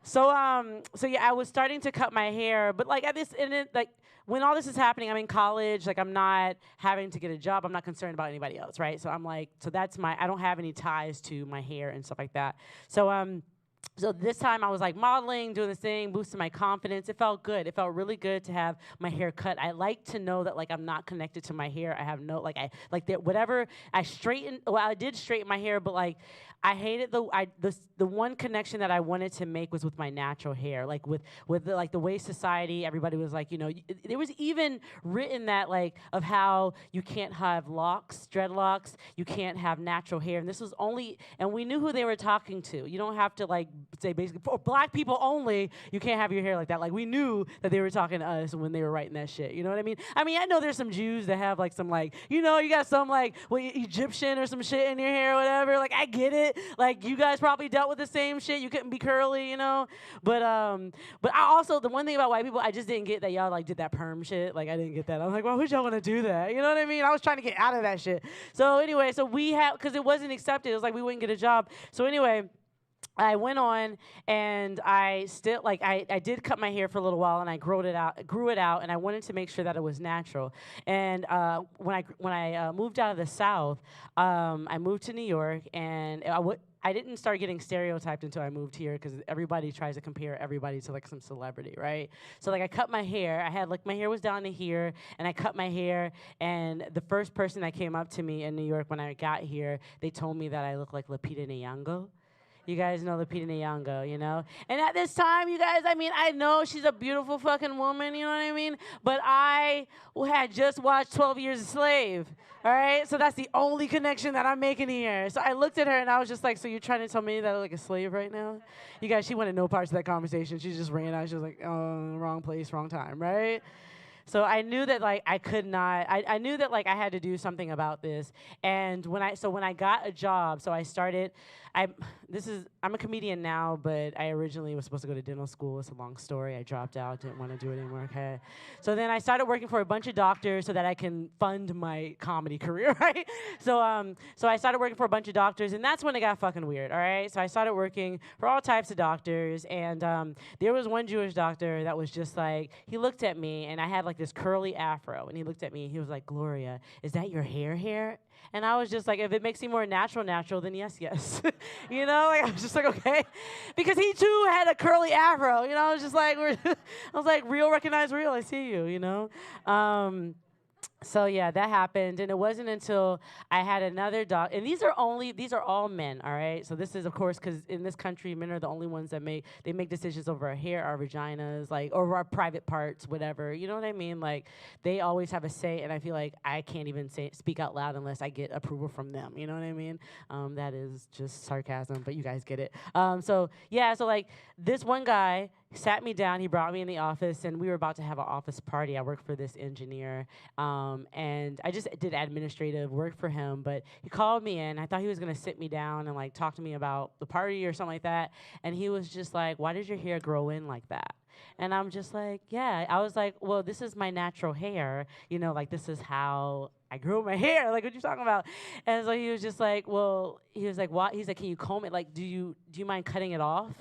So yeah, I was starting to cut my hair, but like when all this is happening, I'm in college, like I'm not having to get a job, I'm not concerned about anybody else, right? So I'm like, I don't have any ties to my hair and stuff like that. So this time I was like modeling, doing this thing, boosting my confidence. It felt good. It felt really good to have my hair cut. I like to know that like I'm not connected to my hair. I have no whatever I straightened. Well, I did straighten my hair, but like I hated the one connection that I wanted to make was with my natural hair. Like with the way society, everybody was like, you know, there was even written that like of how you can't have locks, dreadlocks, you can't have natural hair, and this was only, and we knew who they were talking to. You don't have to like say basically for black people only, you can't have your hair like that. Like we knew that they were talking to us when they were writing that shit. You know what I mean? I know there's some Jews that have like some like, you know, you got some like Egyptian or some shit in your hair or whatever. Like I get it. Like you guys probably dealt with the same shit. You couldn't be curly, you know. But I also, the one thing about white people, I just didn't get that y'all like did that perm shit. Like I didn't get that. I'm like, why would y'all want to do that? You know what I mean? I was trying to get out of that shit. So anyway, because it wasn't accepted. It was like we wouldn't get a job. So anyway, I went on, and I still I did cut my hair for a little while, and I grew it out, and I wanted to make sure that it was natural. And when I moved out of the South, I moved to New York, and I didn't start getting stereotyped until I moved here, because everybody tries to compare everybody to like some celebrity, right? So like I cut my hair. I had like my hair was down to here, and I cut my hair. And the first person that came up to me in New York when I got here, they told me that I look like Lupita Nyong'o. You guys know Lupita Nyong'o, you know? And at this time, you guys, I know she's a beautiful fucking woman, you know what I mean? But I had just watched 12 Years a Slave, all right? So that's the only connection that I'm making here. So I looked at her, and I was just like, so you're trying to tell me that I look like a slave right now? You guys, she wanted no parts of that conversation. She just ran out. She was like, oh, wrong place, wrong time, right? So I knew that like I could not. I knew that like I had to do something about this. And when I got a job, so I started. I'm a comedian now, but I originally was supposed to go to dental school. It's a long story. I dropped out, didn't want to do it anymore. Okay. So then I started working for a bunch of doctors so that I can fund my comedy career, right? So I started working for a bunch of doctors, and that's when it got fucking weird. All right. So I started working for all types of doctors, and there was one Jewish doctor that was just like, he looked at me, and I had like this curly afro, and he looked at me, and he was like, "Gloria, is that your hair?" And I was just like, if it makes me more natural, then yes. You know, like I was just like, okay. Because he too had a curly afro, you know, I was just like, I was like, real recognize real, I see you, you know. So yeah, that happened, and it wasn't until I had another dog, and these are all men, all right? So this is, of course, because in this country, men are the only ones that make decisions over our hair, our vaginas, like, over our private parts, whatever, you know what I mean? Like, they always have a say, and I feel like I can't even speak out loud unless I get approval from them, you know what I mean? That is just sarcasm, but you guys get it. So like, this one guy sat me down, he brought me in the office, and we were about to have an office party. I worked for this engineer, and I just did administrative work for him, but he called me in. I thought he was going to sit me down and like talk to me about the party or something like that, and he was just like, "Why does your hair grow in like that?" And I'm just like, yeah. I was like, well, this is my natural hair, you know, like this is how I grew my hair. Like, what you talking about? And so he was just like, well, he was like, what? He's like, can you comb it? Like, do you mind cutting it off?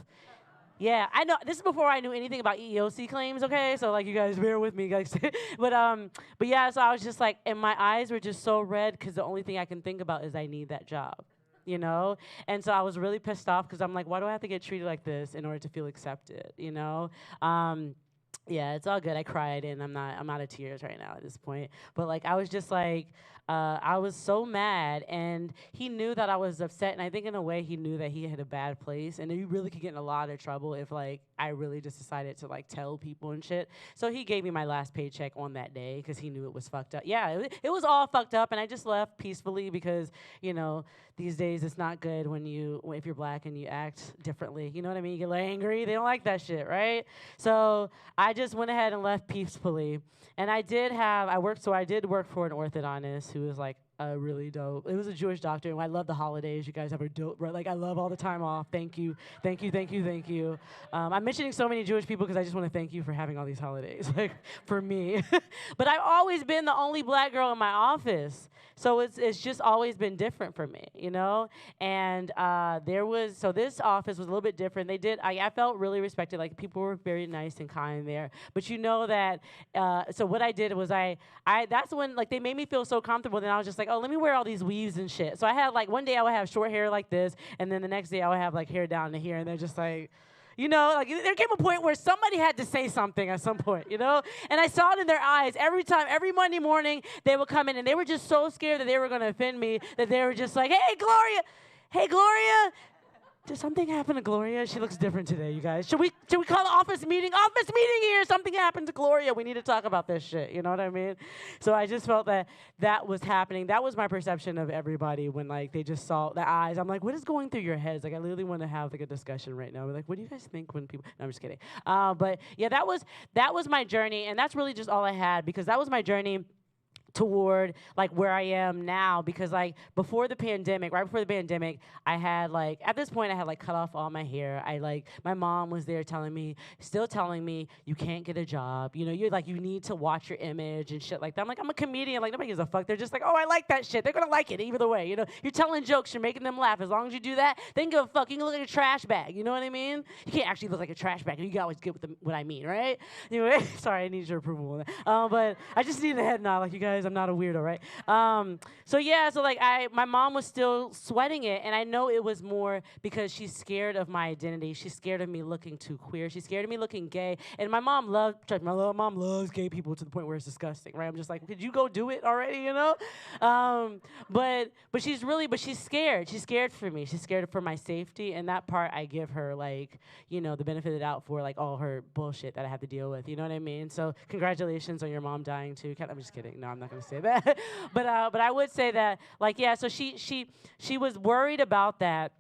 Yeah, I know. This is before I knew anything about EEOC claims, okay? So, like, you guys bear with me, guys. but yeah, so I was just like, and my eyes were just so red because the only thing I can think about is I need that job, you know? And so I was really pissed off because I'm like, why do I have to get treated like this in order to feel accepted, you know? Yeah, it's all good. I cried, and I'm out of tears right now at this point. But, like, I was just like, I was so mad, and he knew that I was upset, and I think in a way he knew that he had a bad place, and he really could get in a lot of trouble if, like, I really just decided to, like, tell people and shit. So he gave me my last paycheck on that day because he knew it was fucked up. Yeah, it was all fucked up, and I just left peacefully because, you know, these days it's not good if you're black and you act differently. You know what I mean? You get like angry. They don't like that shit, right? So I just went ahead and left peacefully. And I did work for an orthodontist who was like really dope. It was a Jewish doctor, and I love the holidays. You guys have a dope, right? Like, I love all the time off. Thank you. I'm mentioning so many Jewish people because I just want to thank you for having all these holidays, like, for me. But I've always been the only black girl in my office, so it's just always been different for me, you know? And this office was a little bit different. I felt really respected. Like, people were very nice and kind there. But you know that, so what I did was that's when, like, they made me feel so comfortable, then I was just like, oh, let me wear all these weaves and shit. So I had, like, one day I would have short hair like this, and then the next day I would have, like, hair down to here, and they're just like, you know, like, there came a point where somebody had to say something at some point, you know? And I saw it in their eyes every Monday morning they would come in, and they were just so scared that they were going to offend me that they were just like, hey, Gloria, did something happen to Gloria? She looks different today, you guys. Should we call the office meeting? Office meeting here. Something happened to Gloria. We need to talk about this shit. You know what I mean? So I just felt that was happening. That was my perception of everybody when, like, they just saw the eyes. I'm like, what is going through your heads? Like, I literally want to have, like, a discussion right now. We're like, what do you guys think when people? No, I'm just kidding. But yeah, that was my journey, and that's really just all I had, because that was my journey toward, like, where I am now. Because, like, right before the pandemic, I had, like, at this point I had, like, cut off all my hair. My mom was there still telling me, you can't get a job. You know, you need to watch your image and shit like that. I'm like, I'm a comedian. Like, nobody gives a fuck. They're just like, oh, I like that shit. They're gonna like it either way. You know, you're telling jokes, you're making them laugh. As long as you do that, they can give a fuck. You can look like a trash bag. You know what I mean? You can't actually look like a trash bag. You always get what I mean, right? Anyway, sorry, I need your approval on that. But I just need a head nod, like, you guys, I'm not a weirdo, right? My mom was still sweating it, and I know it was more because she's scared of my identity. She's scared of me looking too queer. She's scared of me looking gay. And my mom loves gay people to the point where it's disgusting, right? I'm just like, could you go do it already, you know? But she's scared. She's scared for me. She's scared for my safety, and that part I give her, like, you know, the benefit of the doubt for, like, all her bullshit that I have to deal with. You know what I mean? So congratulations on your mom dying too. I'm just kidding. No, I'm not gonna say that. But I would say that, like, yeah, so she was worried about that.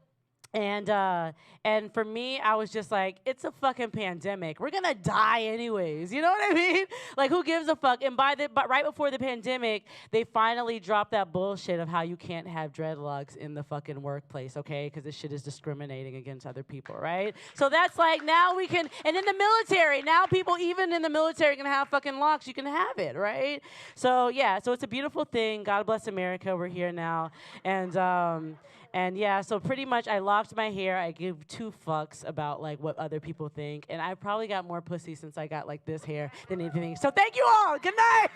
And for me, I was just like, it's a fucking pandemic. We're gonna die anyways. You know what I mean? Like, who gives a fuck? And but right before the pandemic, they finally dropped that bullshit of how you can't have dreadlocks in the fucking workplace, okay? Because this shit is discriminating against other people, right? So that's like, now we can, and in the military, now people even in the military can have fucking locks. You can have it, right? So yeah, so it's a beautiful thing. God bless America. We're here now, and yeah, so pretty much I locked my hair. I give 2 fucks about like what other people think. And I probably got more pussy since I got like this hair than anything. So thank you all. Good night.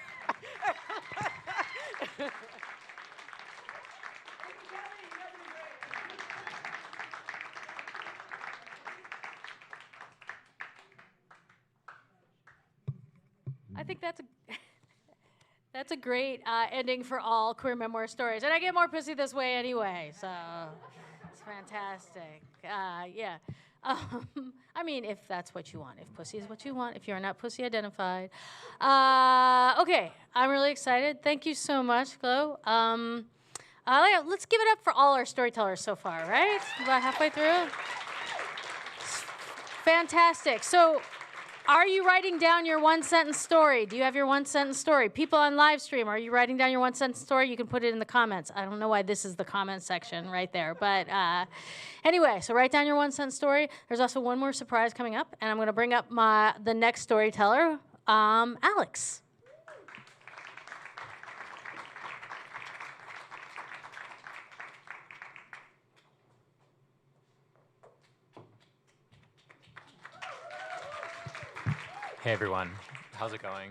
I think that's a great ending for all queer memoir stories. And I get more pussy this way anyway, so it's fantastic. Yeah. I mean, if that's what you want. If pussy is what you want. If you're not pussy identified. Okay, I'm really excited. Thank you so much, Glo. Let's give it up for all our storytellers so far, right? About halfway through. Fantastic. So, are you writing down your 1-sentence story? Do you have your 1-sentence story? People on live stream, are you writing down your 1-sentence story? You can put it in the comments. I don't know why this is the comment section right there. But anyway, so write down your 1-sentence story. There's also one more surprise coming up, and I'm going to bring up the next storyteller, Alex. Hey everyone, how's it going?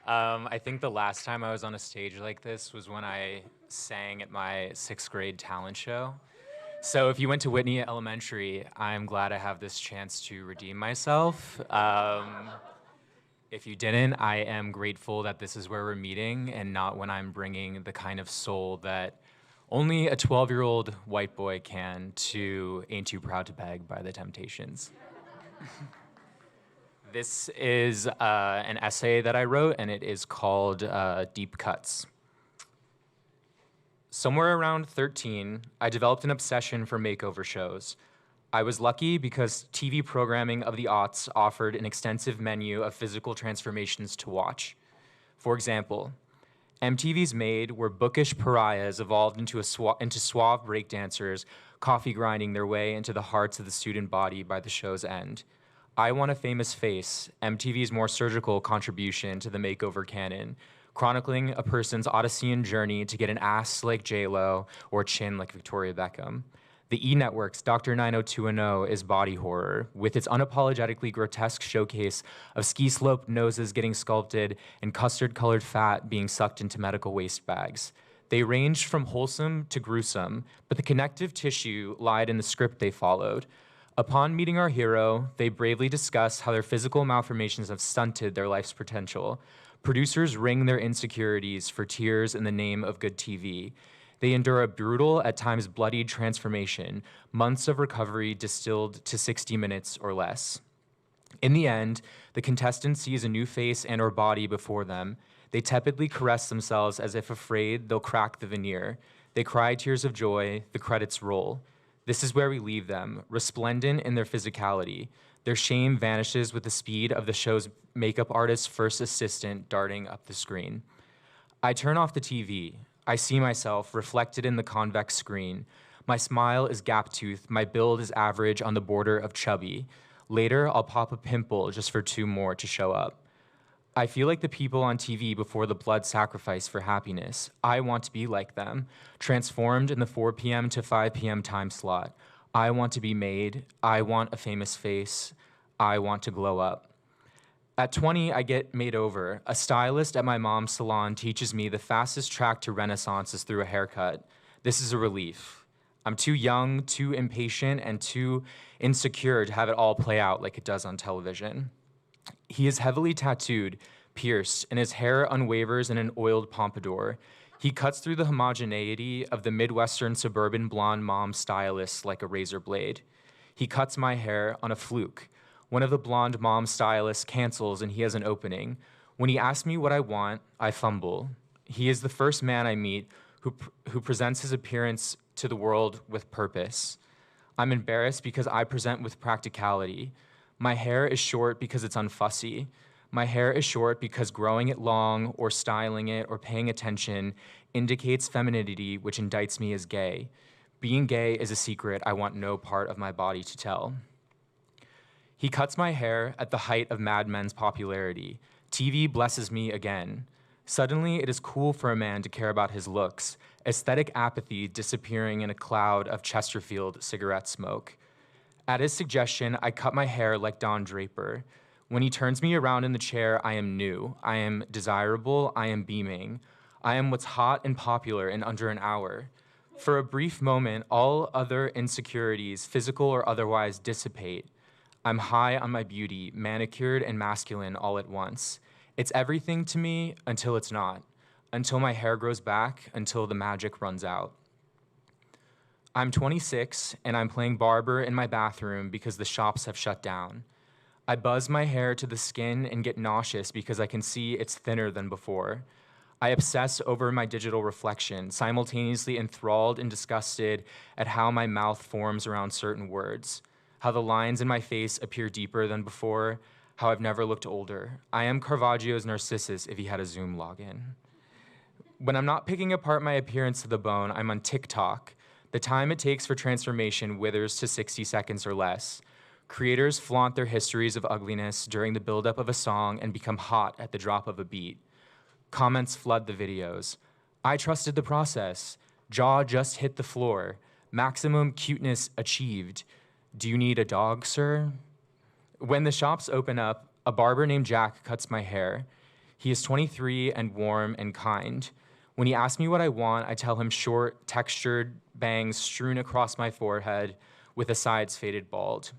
I think the last time I was on a stage like this was when I sang at my 6th grade talent show. So if you went to Whitney Elementary, I'm glad I have this chance to redeem myself. If you didn't, I am grateful that this is where we're meeting and not when I'm bringing the kind of soul that only a 12-year-old white boy can to Ain't Too Proud to Beg by The Temptations. This is an essay that I wrote, and it is called Deep Cuts. Somewhere around 13, I developed an obsession for makeover shows. I was lucky because TV programming of the aughts offered an extensive menu of physical transformations to watch. For example, MTV's Made, where bookish pariahs evolved into suave breakdancers, coffee grinding their way into the hearts of the student body by the show's end. I Want a Famous Face, MTV's more surgical contribution to the makeover canon, chronicling a person's Odyssean journey to get an ass like J-Lo or a chin like Victoria Beckham. The E! Network's Dr. 90210 is body horror, with its unapologetically grotesque showcase of ski-sloped noses getting sculpted and custard-colored fat being sucked into medical waste bags. They ranged from wholesome to gruesome, but the connective tissue lied in the script they followed. Upon meeting our hero, they bravely discuss how their physical malformations have stunted their life's potential. Producers wring their insecurities for tears in the name of good TV. They endure a brutal, at times bloodied transformation, months of recovery distilled to 60 minutes or less. In the end, the contestant sees a new face and or body before them. They tepidly caress themselves as if afraid they'll crack the veneer. They cry tears of joy, the credits roll. This is where we leave them, resplendent in their physicality. Their shame vanishes with the speed of the show's makeup artist's first assistant darting up the screen. I turn off the TV. I see myself reflected in the convex screen. My smile is gap-toothed. My build is average on the border of chubby. Later, I'll pop a pimple just for 2 more to show up. I feel like the people on TV before the blood sacrifice for happiness. I want to be like them, transformed in the 4 p.m. to 5 p.m. time slot. I want to be made. I want a famous face. I want to glow up. At 20, I get made over. A stylist at my mom's salon teaches me the fastest track to Renaissance is through a haircut. This is a relief. I'm too young, too impatient, and too insecure to have it all play out like it does on television. He is heavily tattooed, pierced, and his hair unwavers in an oiled pompadour. He cuts through the homogeneity of the Midwestern suburban blonde mom stylist like a razor blade. He cuts my hair on a fluke. One of the blonde mom stylists cancels and he has an opening. When he asks me what I want, I fumble. He is the first man I meet who presents his appearance to the world with purpose. I'm embarrassed because I present with practicality. My hair is short because it's unfussy. My hair is short because growing it long or styling it or paying attention indicates femininity, which indicts me as gay. Being gay is a secret I want no part of my body to tell. He cuts my hair at the height of Mad Men's popularity. TV blesses me again. Suddenly, it is cool for a man to care about his looks, aesthetic apathy disappearing in a cloud of Chesterfield cigarette smoke. At his suggestion, I cut my hair like Don Draper. When he turns me around in the chair, I am new. I am desirable. I am beaming. I am what's hot and popular in under an hour. For a brief moment, all other insecurities, physical or otherwise, dissipate. I'm high on my beauty, manicured and masculine all at once. It's everything to me until it's not, until my hair grows back, until the magic runs out. I'm 26, and I'm playing barber in my bathroom because the shops have shut down. I buzz my hair to the skin and get nauseous because I can see it's thinner than before. I obsess over my digital reflection, simultaneously enthralled and disgusted at how my mouth forms around certain words, how the lines in my face appear deeper than before, how I've never looked older. I am Caravaggio's Narcissus if he had a Zoom login. When I'm not picking apart my appearance to the bone, I'm on TikTok. The time it takes for transformation withers to 60 seconds or less. Creators flaunt their histories of ugliness during the buildup of a song and become hot at the drop of a beat. Comments flood the videos. I trusted the process. Jaw just hit the floor. Maximum cuteness achieved. Do you need a dog, sir? When the shops open up, a barber named Jack cuts my hair. He is 23 and warm and kind. When he asks me what I want, I tell him short, textured bangs strewn across my forehead with the sides faded bald.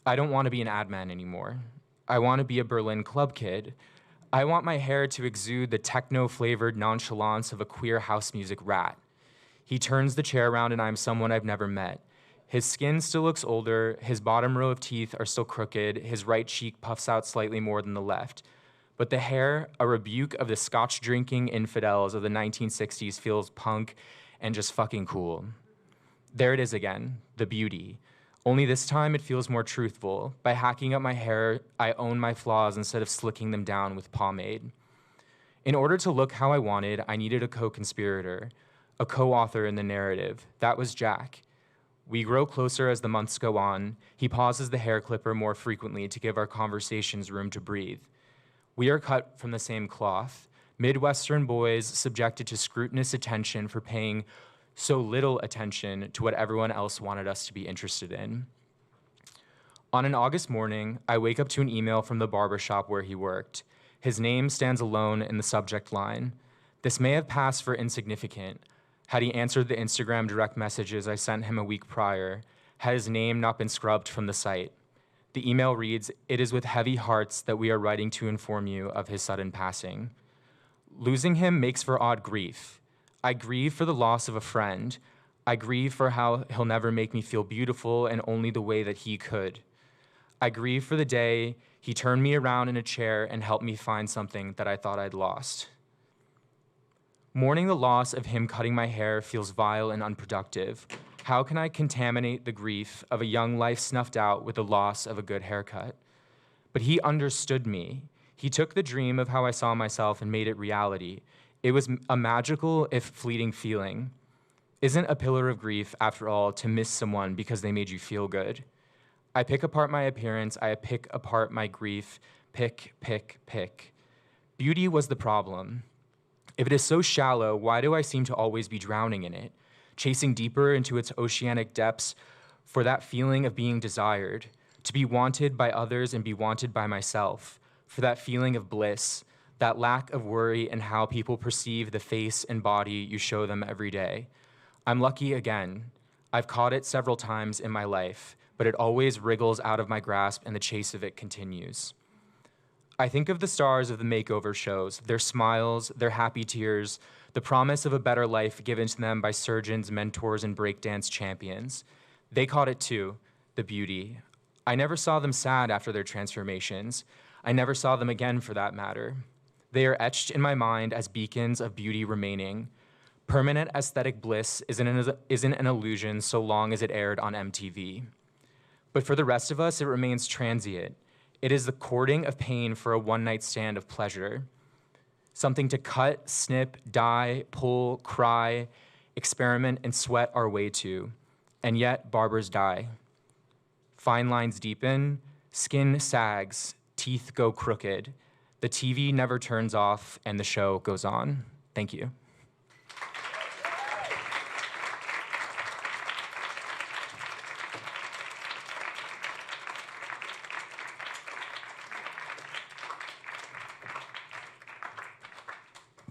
I don't want to be an ad man anymore. I want to be a Berlin club kid. I want my hair to exude the techno-flavored nonchalance of a queer house music rat. He turns the chair around and I'm someone I've never met. His skin still looks older, his bottom row of teeth are still crooked, his right cheek puffs out slightly more than the left. But the hair, a rebuke of the scotch-drinking infidels of the 1960s, feels punk and just fucking cool. There it is again, the beauty. Only this time it feels more truthful. By hacking up my hair, I own my flaws instead of slicking them down with pomade. In order to look how I wanted, I needed a co-conspirator, a co-author in the narrative. That was Jack. We grow closer as the months go on. He pauses the hair clipper more frequently to give our conversations room to breathe. We are cut from the same cloth, Midwestern boys subjected to scrutinous attention for paying so little attention to what everyone else wanted us to be interested in. On an August morning, I wake up to an email from the barbershop where he worked. His name stands alone in the subject line. This may have passed for insignificant. Had he answered the Instagram direct messages I sent him a week prior, had his name not been scrubbed from the site. The email reads, "It is with heavy hearts that we are writing to inform you of his sudden passing." Losing him makes for odd grief. I grieve for the loss of a friend. I grieve for how he'll never make me feel beautiful in only the way that he could. I grieve for the day he turned me around in a chair and helped me find something that I thought I'd lost. Mourning the loss of him cutting my hair feels vile and unproductive. How can I contaminate the grief of a young life snuffed out with the loss of a good haircut? But he understood me. He took the dream of how I saw myself and made it reality. It was a magical, if fleeting, feeling. Isn't a pillar of grief, after all, to miss someone because they made you feel good? I pick apart my appearance. I pick apart my grief. Pick. Beauty was the problem. If it is so shallow, why do I seem to always be drowning in it, chasing deeper into its oceanic depths for that feeling of being desired, to be wanted by others and be wanted by myself, for that feeling of bliss, that lack of worry in how people perceive the face and body you show them every day? I'm lucky again. I've caught it several times in my life, but it always wriggles out of my grasp and the chase of it continues. I think of the stars of the makeover shows, their smiles, their happy tears, the promise of a better life given to them by surgeons, mentors, and breakdance champions. They caught it too, the beauty. I never saw them sad after their transformations. I never saw them again for that matter. They are etched in my mind as beacons of beauty remaining. Permanent aesthetic bliss isn't an illusion so long as it aired on MTV. But for the rest of us, it remains transient. It is the courting of pain for a one-night stand of pleasure. Something to cut, snip, dye, pull, cry, experiment, and sweat our way to. And yet, barbers die. Fine lines deepen, skin sags, teeth go crooked. The TV never turns off, and the show goes on. Thank you.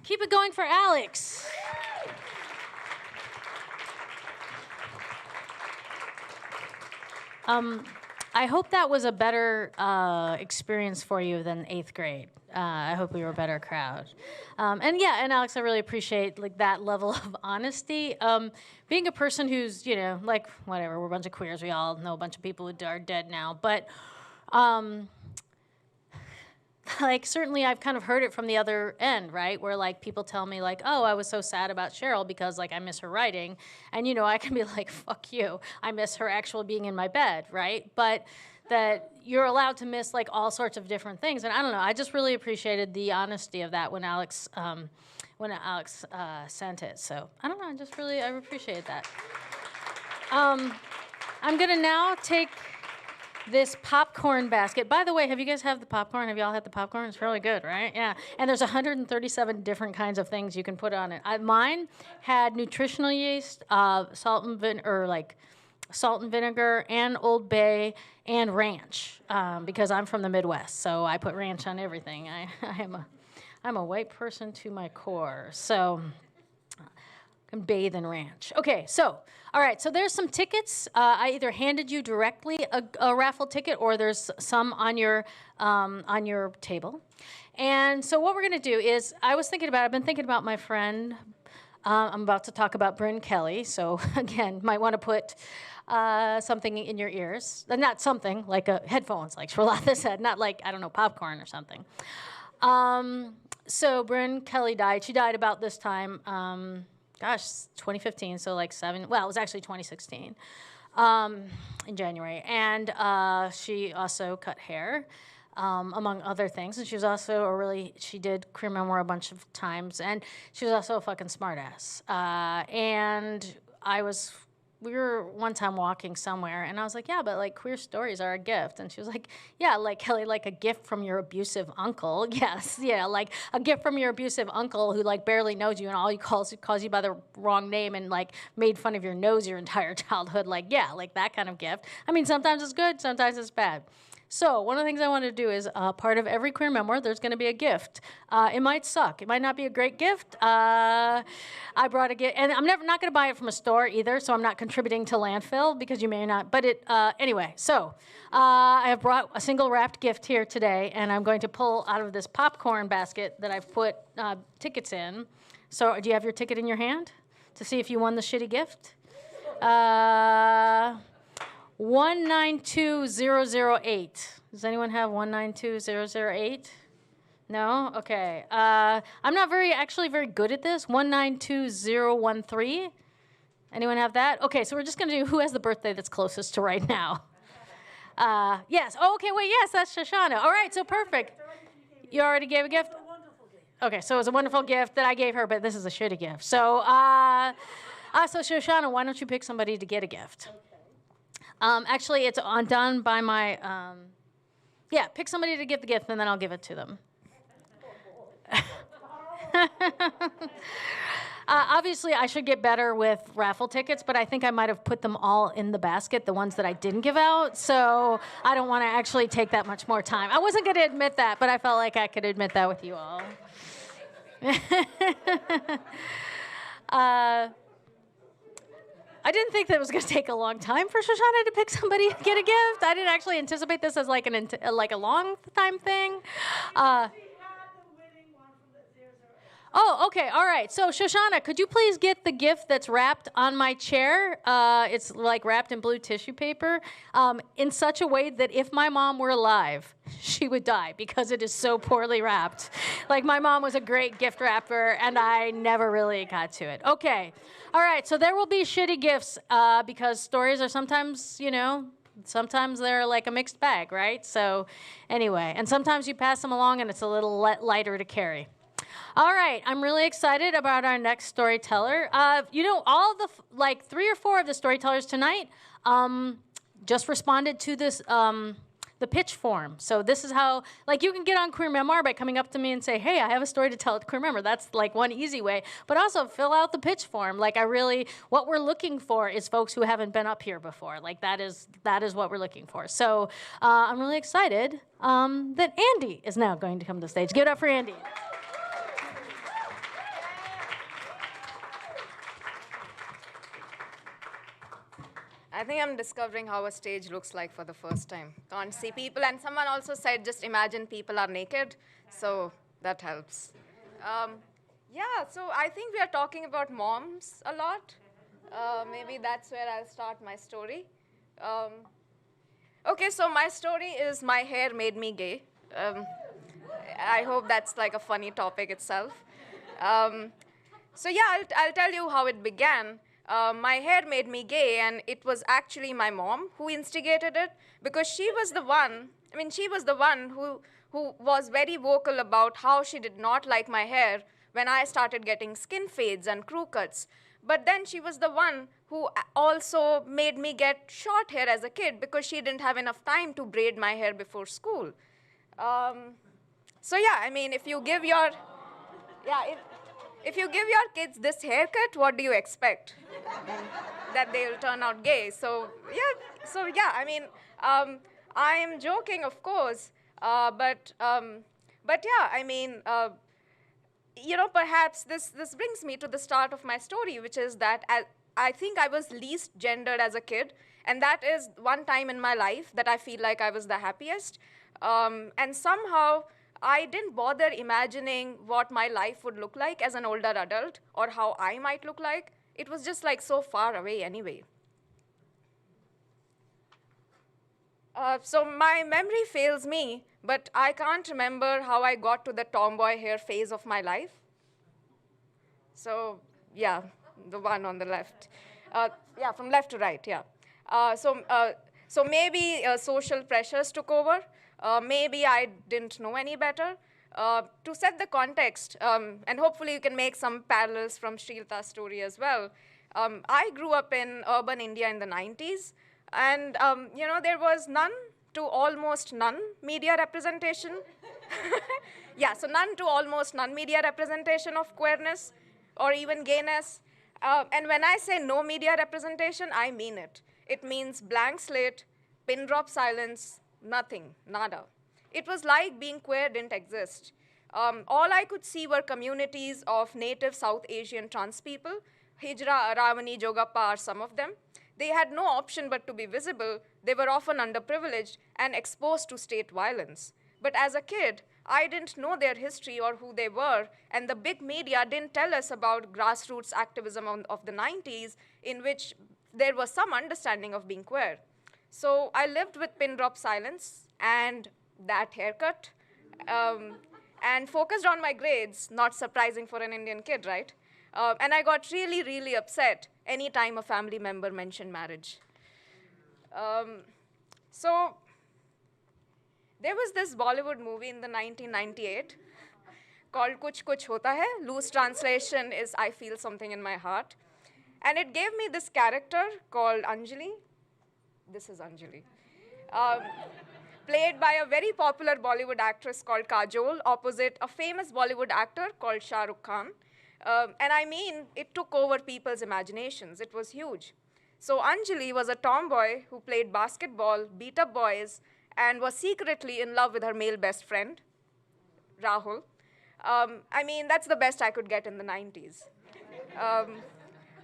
Keep it going for Alex. I hope that was a better experience for you than 8th grade. I hope we were a better crowd. And Alex, I really appreciate like that level of honesty. Being a person who's, like, whatever, we're a bunch of queers. We all know a bunch of people who are dead now. But like, certainly I've kind of heard it from the other end, right? Where, like, people tell me, like, oh, I was so sad about Cheryl because, like, I miss her writing. And, I can be like, fuck you. I miss her actually being in my bed, right? But that you're allowed to miss, like, all sorts of different things. And I don't know. I just really appreciated the honesty of that when Alex sent it. So, I don't know. I appreciate that. I'm going to now take this popcorn basket. By the way, have you guys had the popcorn? Have y'all had the popcorn? It's really good, right? Yeah. And there's 137 different kinds of things you can put on it. Mine had nutritional yeast, salt and vinegar, and Old Bay, and ranch, because I'm from the Midwest, so I put ranch on everything. I'm a white person to my core, so I can bathe in ranch. Okay, so. All right, so there's some tickets. I either handed you directly a raffle ticket, or there's some on your table. And so what we're going to do is, I've been thinking about my friend. I'm about to talk about Bryn Kelly. So again, might want to put something in your ears. Not something like headphones, like Srilatha said, not like, I don't know, popcorn or something. So Bryn Kelly died. She died about this time. 2015, so like it was actually 2016 in January. And she also cut hair, among other things. And she was also she did Queer Memoir a bunch of times. And she was also a fucking smartass. And we were one time walking somewhere, and I was like, yeah, but like queer stories are a gift. And she was like, yeah, like Kelly, like a gift from your abusive uncle. Yes, yeah, like a gift from your abusive uncle who like barely knows you, and all he calls you by the wrong name and like made fun of your nose your entire childhood. Like, yeah, like that kind of gift. I mean, sometimes it's good, sometimes it's bad. So one of the things I want to do is part of every queer memoir, there's going to be a gift. It might suck. It might not be a great gift. I brought a gift, and I'm not going to buy it from a store either, so I'm not contributing to landfill because you may not. But anyway, so I have brought a single wrapped gift here today, and I'm going to pull out of this popcorn basket that I've put tickets in. So do you have your ticket in your hand to see if you won the shitty gift? 192008. Does anyone have 192008? No? Okay. I'm not actually very good at this. 192013. Anyone have that? Okay, so we're just going to do who has the birthday that's closest to right now. Yes. Oh, okay, wait, yes, that's Shoshana. All right, so perfect. You already gave a gift? Okay, so it was a wonderful gift that I gave her, but this is a shitty gift. So, so Shoshana, why don't you pick somebody to get a gift? Actually, it's done by my, pick somebody to give the gift, and then I'll give it to them. Obviously, I should get better with raffle tickets, but I think I might have put them all in the basket, the ones that I didn't give out, so I don't want to actually take that much more time. I wasn't going to admit that, but I felt like I could admit that with you all. I didn't think that it was going to take a long time for Shoshana to pick somebody to get a gift. I didn't actually anticipate this as like a long time thing. Oh, okay, all right. So, Shoshana, could you please get the gift that's wrapped on my chair? It's like wrapped in blue tissue paper in such a way that if my mom were alive, she would die because it is so poorly wrapped. Like, my mom was a great gift wrapper, and I never really got to it. Okay, all right, so there will be shitty gifts because stories are sometimes, sometimes they're like a mixed bag, right? So, anyway, and sometimes you pass them along and it's a little lighter to carry. All right, I'm really excited about our next storyteller. All the, 3 or 4 of the storytellers tonight just responded to this, the pitch form. So this is how, you can get on Queer Memoir by coming up to me and say, hey, I have a story to tell at Queer Memoir. That's, one easy way. But also fill out the pitch form. What we're looking for is folks who haven't been up here before. That is what we're looking for. So I'm really excited that Andy is now going to come to the stage. Give it up for Andy. I think I'm discovering how a stage looks like for the first time. Can't see people, and someone also said just imagine people are naked, so that helps. So I think we are talking about moms a lot. Maybe that's where I'll start my story. Okay, so my story is my hair made me gay. I hope that's a funny topic itself. I'll tell you how it began. My hair made me gay, and it was actually my mom who instigated it because she was the one who was very vocal about how she did not like my hair when I started getting skin fades and crew cuts. But then she was the one who also made me get short hair as a kid because she didn't have enough time to braid my hair before school. If you give your kids this haircut, what do you expect? That they'll turn out gay. I am joking, of course, perhaps this brings me to the start of my story, which is that I think I was least gendered as a kid, and that is one time in my life that I feel like I was the happiest, and somehow I didn't bother imagining what my life would look like as an older adult or how I might look like. It was just so far away anyway. So my memory fails me, but I can't remember how I got to the tomboy hair phase of my life. So yeah, the one on the left. From left to right, yeah. So maybe social pressures took over. Maybe I didn't know any better. To set the context, and hopefully you can make some parallels from Srilatha's story as well, I grew up in urban India in the 90s, and there was none to almost none media representation. So none to almost none media representation of queerness or even gayness. And when I say no media representation, I mean it. It means blank slate, pin drop silence, nothing, nada. It was like being queer didn't exist. All I could see were communities of native South Asian trans people. Hijra, Aravani, Jogappa are some of them. They had no option but to be visible. They were often underprivileged and exposed to state violence. But as a kid, I didn't know their history or who they were, and the big media didn't tell us about grassroots activism of the 90s in which there was some understanding of being queer. So I lived with pin drop silence and that haircut, and focused on my grades, not surprising for an Indian kid, right? And I got really, really upset anytime a family member mentioned marriage. So there was this Bollywood movie in the 1998 called Kuch Kuch Hota Hai. Loose translation is I Feel Something in My Heart. And it gave me this character called Anjali. This is Anjali. Played by a very popular Bollywood actress called Kajol, opposite a famous Bollywood actor called Shah Rukh Khan. And I mean, it took over people's imaginations. It was huge. So Anjali was a tomboy who played basketball, beat up boys, and was secretly in love with her male best friend, Rahul. I mean, that's the best I could get in the 90s.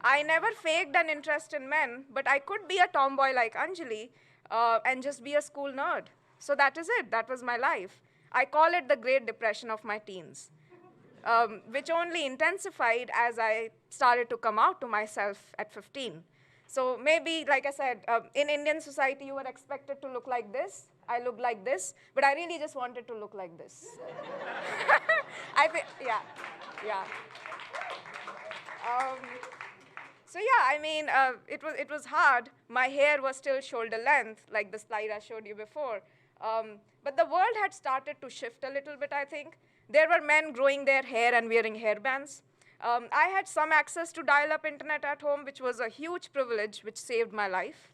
I never faked an interest in men, but I could be a tomboy like Anjali and just be a school nerd. So that is it. That was my life. I call it the Great Depression of my teens. which only intensified as I started to come out to myself at 15. So maybe, like I said, in Indian society, you were expected to look like this. I looked like this, but I really just wanted to look like this. Yeah. So yeah, I mean, it was hard. My hair was still shoulder length, like the slide I showed you before. But the world had started to shift a little bit, I think. There were men growing their hair and wearing hairbands. I had some access to dial-up internet at home, which was a huge privilege, which saved my life.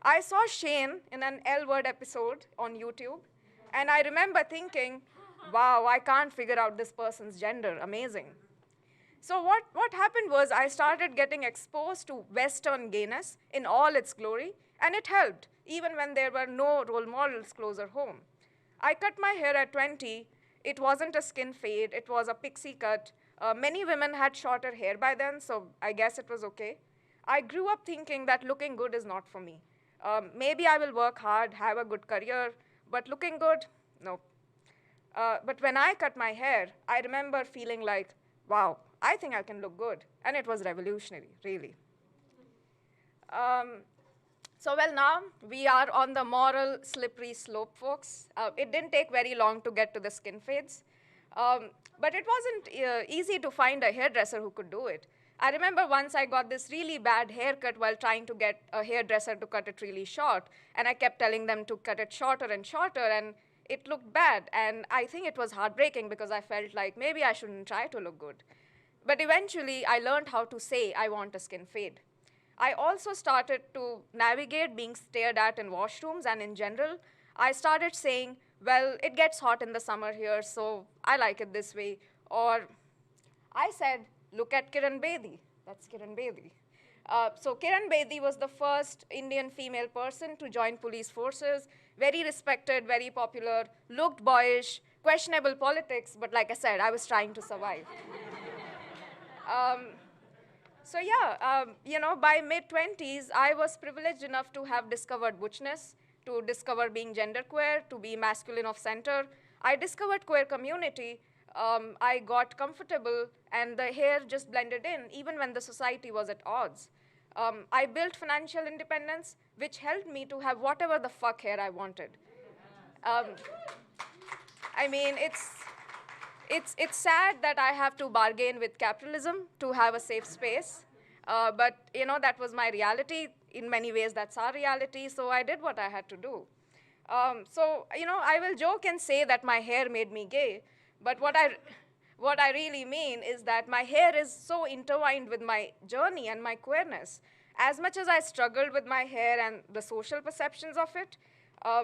I saw Shane in an L-Word episode on YouTube, and I remember thinking, wow, I can't figure out this person's gender. Amazing. So what happened was I started getting exposed to Western gayness in all its glory, and it helped, even when there were no role models closer home. I cut my hair at 20. It wasn't a skin fade. It was a pixie cut. Many women had shorter hair by then, so I guess it was okay. I grew up thinking that looking good is not for me. Maybe I will work hard, have a good career, but looking good, no. But when I cut my hair, I remember feeling like, wow, I think I can look good. And it was revolutionary, really. Well, now we are on the moral slippery slope, folks. It didn't take very long to get to the skin fades. But it wasn't easy to find a hairdresser who could do it. I remember once I got this really bad haircut while trying to get a hairdresser to cut it really short. And I kept telling them to cut it shorter and shorter, and it looked bad. And I think it was heartbreaking because I felt like maybe I shouldn't try to look good. But eventually, I learned how to say, I want a skin fade. I also started to navigate being stared at in washrooms, and in general, I started saying, well, it gets hot in the summer here, so I like it this way. Or I said, look at Kiran Bedi. That's Kiran Bedi. So Kiran Bedi was the first Indian female person to join police forces, very respected, very popular, looked boyish, questionable politics, but like I said, I was trying to survive. By mid-20s, I was privileged enough to have discovered butchness, to discover being genderqueer, to be masculine of center. I discovered queer community. I got comfortable, and the hair just blended in, even when the society was at odds. I built financial independence, which helped me to have whatever the fuck hair I wanted. It's sad that I have to bargain with capitalism to have a safe space. But that was my reality. In many ways, that's our reality, so I did what I had to do. I will joke and say that my hair made me gay, but what I really mean is that my hair is so intertwined with my journey and my queerness. As much as I struggled with my hair and the social perceptions of it,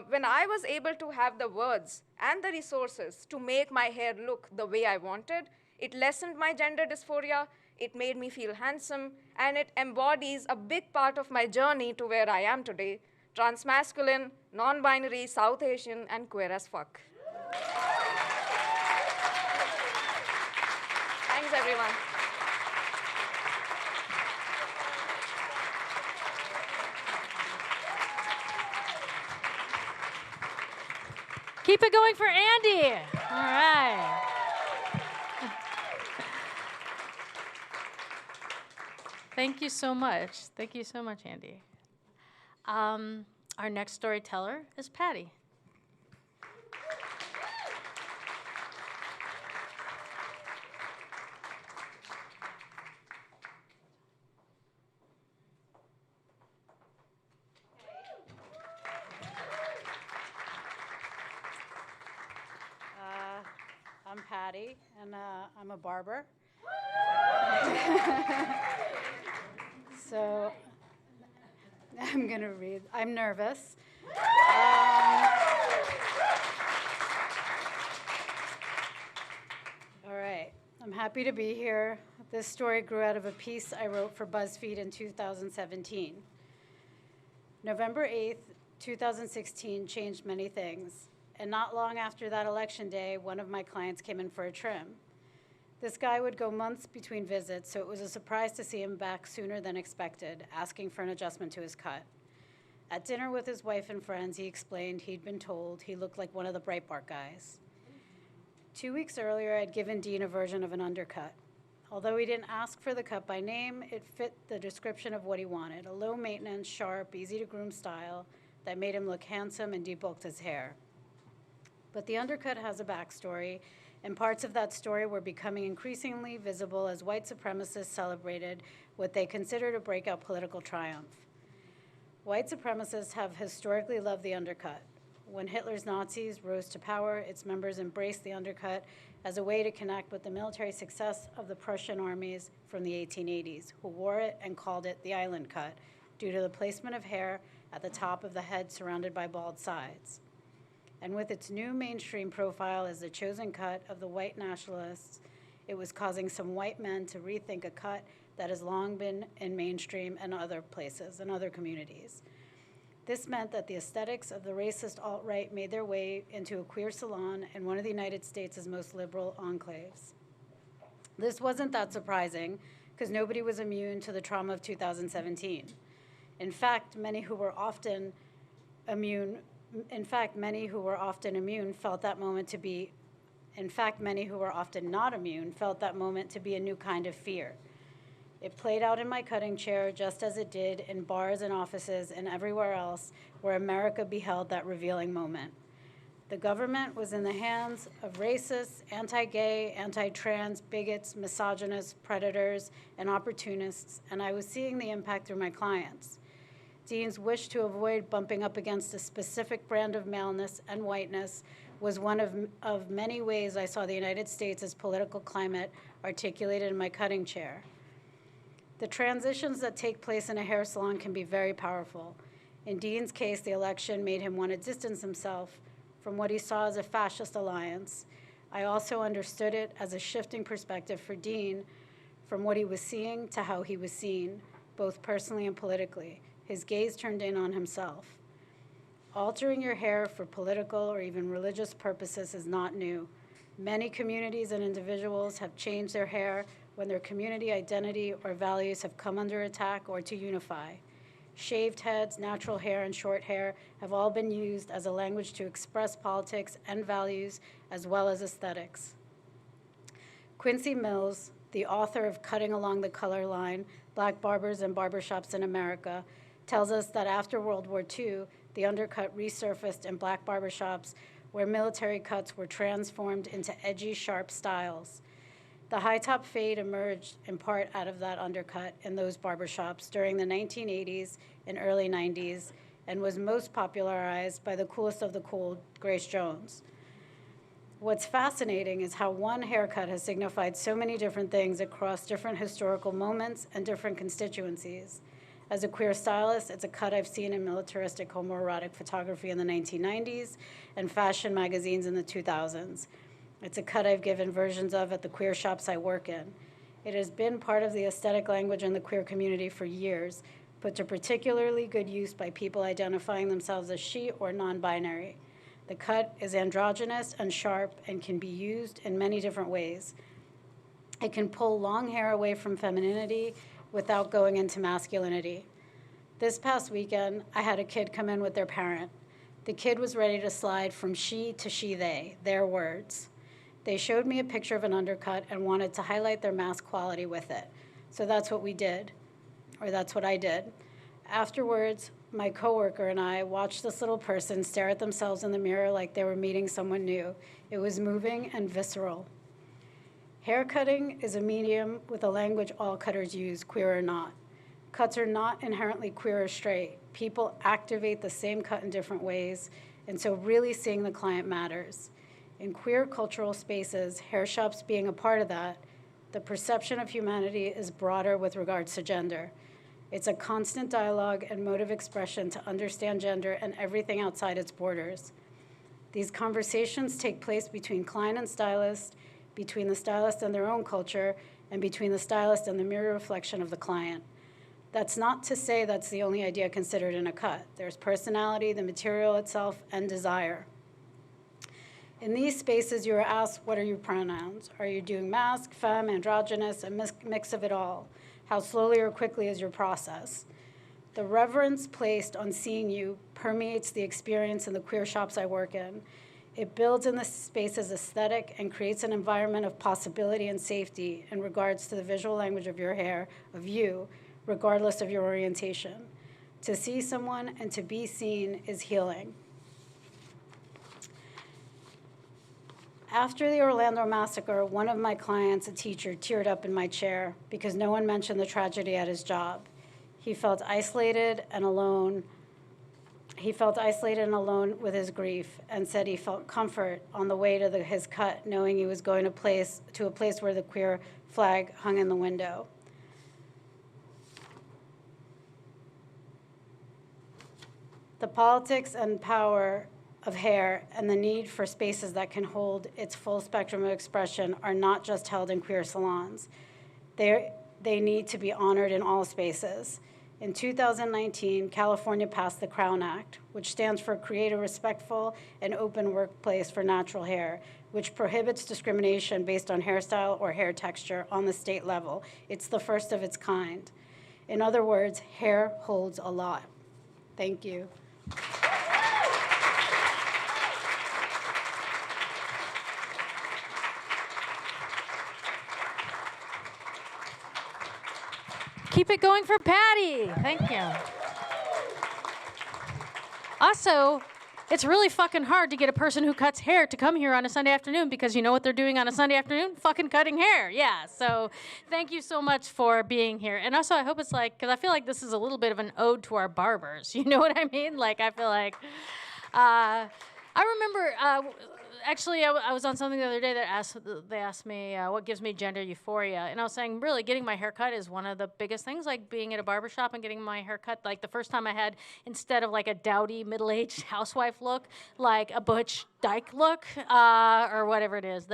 when I was able to have the words and the resources to make my hair look the way I wanted, it lessened my gender dysphoria, it made me feel handsome, and it embodies a big part of my journey to where I am today, transmasculine, non-binary, South Asian, and queer as fuck. Thanks, everyone. Keep it going for Andy. All right. Thank you so much. Thank you so much, Andy. Our next storyteller is Patty. I'm Patty, and I'm a barber. So I'm going to read. I'm nervous. All right. I'm happy to be here. This story grew out of a piece I wrote for BuzzFeed in 2017. November 8th, 2016 changed many things. And not long after that election day, one of my clients came in for a trim. This guy would go months between visits, so it was a surprise to see him back sooner than expected, asking for an adjustment to his cut. At dinner with his wife and friends, he explained he'd been told he looked like one of the Breitbart guys. 2 weeks earlier, I'd given Dean a version of an undercut. Although he didn't ask for the cut by name, it fit the description of what he wanted, a low-maintenance, sharp, easy-to-groom style that made him look handsome and debulked his hair. But the undercut has a backstory, and parts of that story were becoming increasingly visible as white supremacists celebrated what they considered a breakout political triumph. White supremacists have historically loved the undercut. When Hitler's Nazis rose to power, its members embraced the undercut as a way to connect with the military success of the Prussian armies from the 1880s, who wore it and called it the island cut, due to the placement of hair at the top of the head surrounded by bald sides. And with its new mainstream profile as the chosen cut of the white nationalists, it was causing some white men to rethink a cut that has long been in mainstream and other places and other communities. This meant that the aesthetics of the racist alt-right made their way into a queer salon in one of the United States' most liberal enclaves. This wasn't that surprising, because nobody was immune to the trauma of 2017. In fact, many who were often immune felt that moment to be, many who were often not immune felt that moment to be a new kind of fear. It played out in my cutting chair just as it did in bars and offices and everywhere else where America beheld that revealing moment. The government was in the hands of racists, anti-gay, anti-trans, bigots, misogynists, predators, and opportunists, and I was seeing the impact through my clients. Dean's wish to avoid bumping up against a specific brand of maleness and whiteness was one of many ways I saw the United States' political climate articulated in my cutting chair. The transitions that take place in a hair salon can be very powerful. In Dean's case, the election made him want to distance himself from what he saw as a fascist alliance. I also understood it as a shifting perspective for Dean from what he was seeing to how he was seen, both personally and politically. His gaze turned in on himself. Altering your hair for political or even religious purposes is not new. Many communities and individuals have changed their hair when their community identity or values have come under attack or to unify. Shaved heads, natural hair, and short hair have all been used as a language to express politics and values as well as aesthetics. Quincy Mills, the author of Cutting Along the Color Line, Black Barbers and Barbershops in America, tells us that after World War II, the undercut resurfaced in black barbershops where military cuts were transformed into edgy, sharp styles. The high-top fade emerged in part out of that undercut in those barbershops during the 1980s and early 90s and was most popularized by the coolest of the cool, Grace Jones. What's fascinating is how one haircut has signified so many different things across different historical moments and different constituencies. As a queer stylist, it's a cut I've seen in militaristic homoerotic photography in the 1990s and fashion magazines in the 2000s. It's a cut I've given versions of at the queer shops I work in. It has been part of the aesthetic language in the queer community for years, put to particularly good use by people identifying themselves as she or non-binary. The cut is androgynous and sharp and can be used in many different ways. It can pull long hair away from femininity without going into masculinity. This past weekend, I had a kid come in with their parent. The kid was ready to slide from she to she-they, their words. They showed me a picture of an undercut and wanted to highlight their mask quality with it. So that's what we did, or that's what I did. Afterwards, my coworker and I watched this little person stare at themselves in the mirror like they were meeting someone new. It was moving and visceral. Haircutting is a medium with a language all cutters use, queer or not. Cuts are not inherently queer or straight. People activate the same cut in different ways, and so really seeing the client matters. In queer cultural spaces, hair shops being a part of that, the perception of humanity is broader with regards to gender. It's a constant dialogue and mode of expression to understand gender and everything outside its borders. These conversations take place between client and stylist, between the stylist and their own culture, and between the stylist and the mirror reflection of the client. That's not to say that's the only idea considered in a cut. There's personality, the material itself, and desire. In these spaces, you are asked, what are your pronouns? Are you doing masc, femme, androgynous, a mix of it all? How slowly or quickly is your process? The reverence placed on seeing you permeates the experience in the queer shops I work in. It builds in the space's aesthetic and creates an environment of possibility and safety in regards to the visual language of your hair, of you, regardless of your orientation. To see someone and to be seen is healing. After the Orlando massacre, one of my clients, a teacher, teared up in my chair because no one mentioned the tragedy at his job. He felt isolated and alone. He felt isolated and alone with his grief and said he felt comfort on the way to his cut, knowing he was going to a place where the queer flag hung in the window. The politics and power of hair and the need for spaces that can hold its full spectrum of expression are not just held in queer salons. They need to be honored in all spaces. In 2019, California passed the Crown Act, which stands for Create a Respectful and Open Workplace for Natural Hair, which prohibits discrimination based on hairstyle or hair texture on the state level. It's the first of its kind. In other words, hair holds a lot. Thank you. Keep it going for Patty. Thank you. Also, it's really fucking hard to get a person who cuts hair to come here on a Sunday afternoon because you know what they're doing on a Sunday afternoon? Fucking cutting hair. Yeah. So thank you so much for being here. And also, I hope it's like, because I feel like this is a little bit of an ode to our barbers. You know what I mean? Like, I feel like, I remember, actually, I was on something the other day that they asked me what gives me gender euphoria. And I was saying, really, getting my hair cut is one of the biggest things, like being at a barbershop and getting my hair cut. Like the first time I had, instead of like a dowdy middle-aged housewife look, like a butch dyke look, or whatever it is,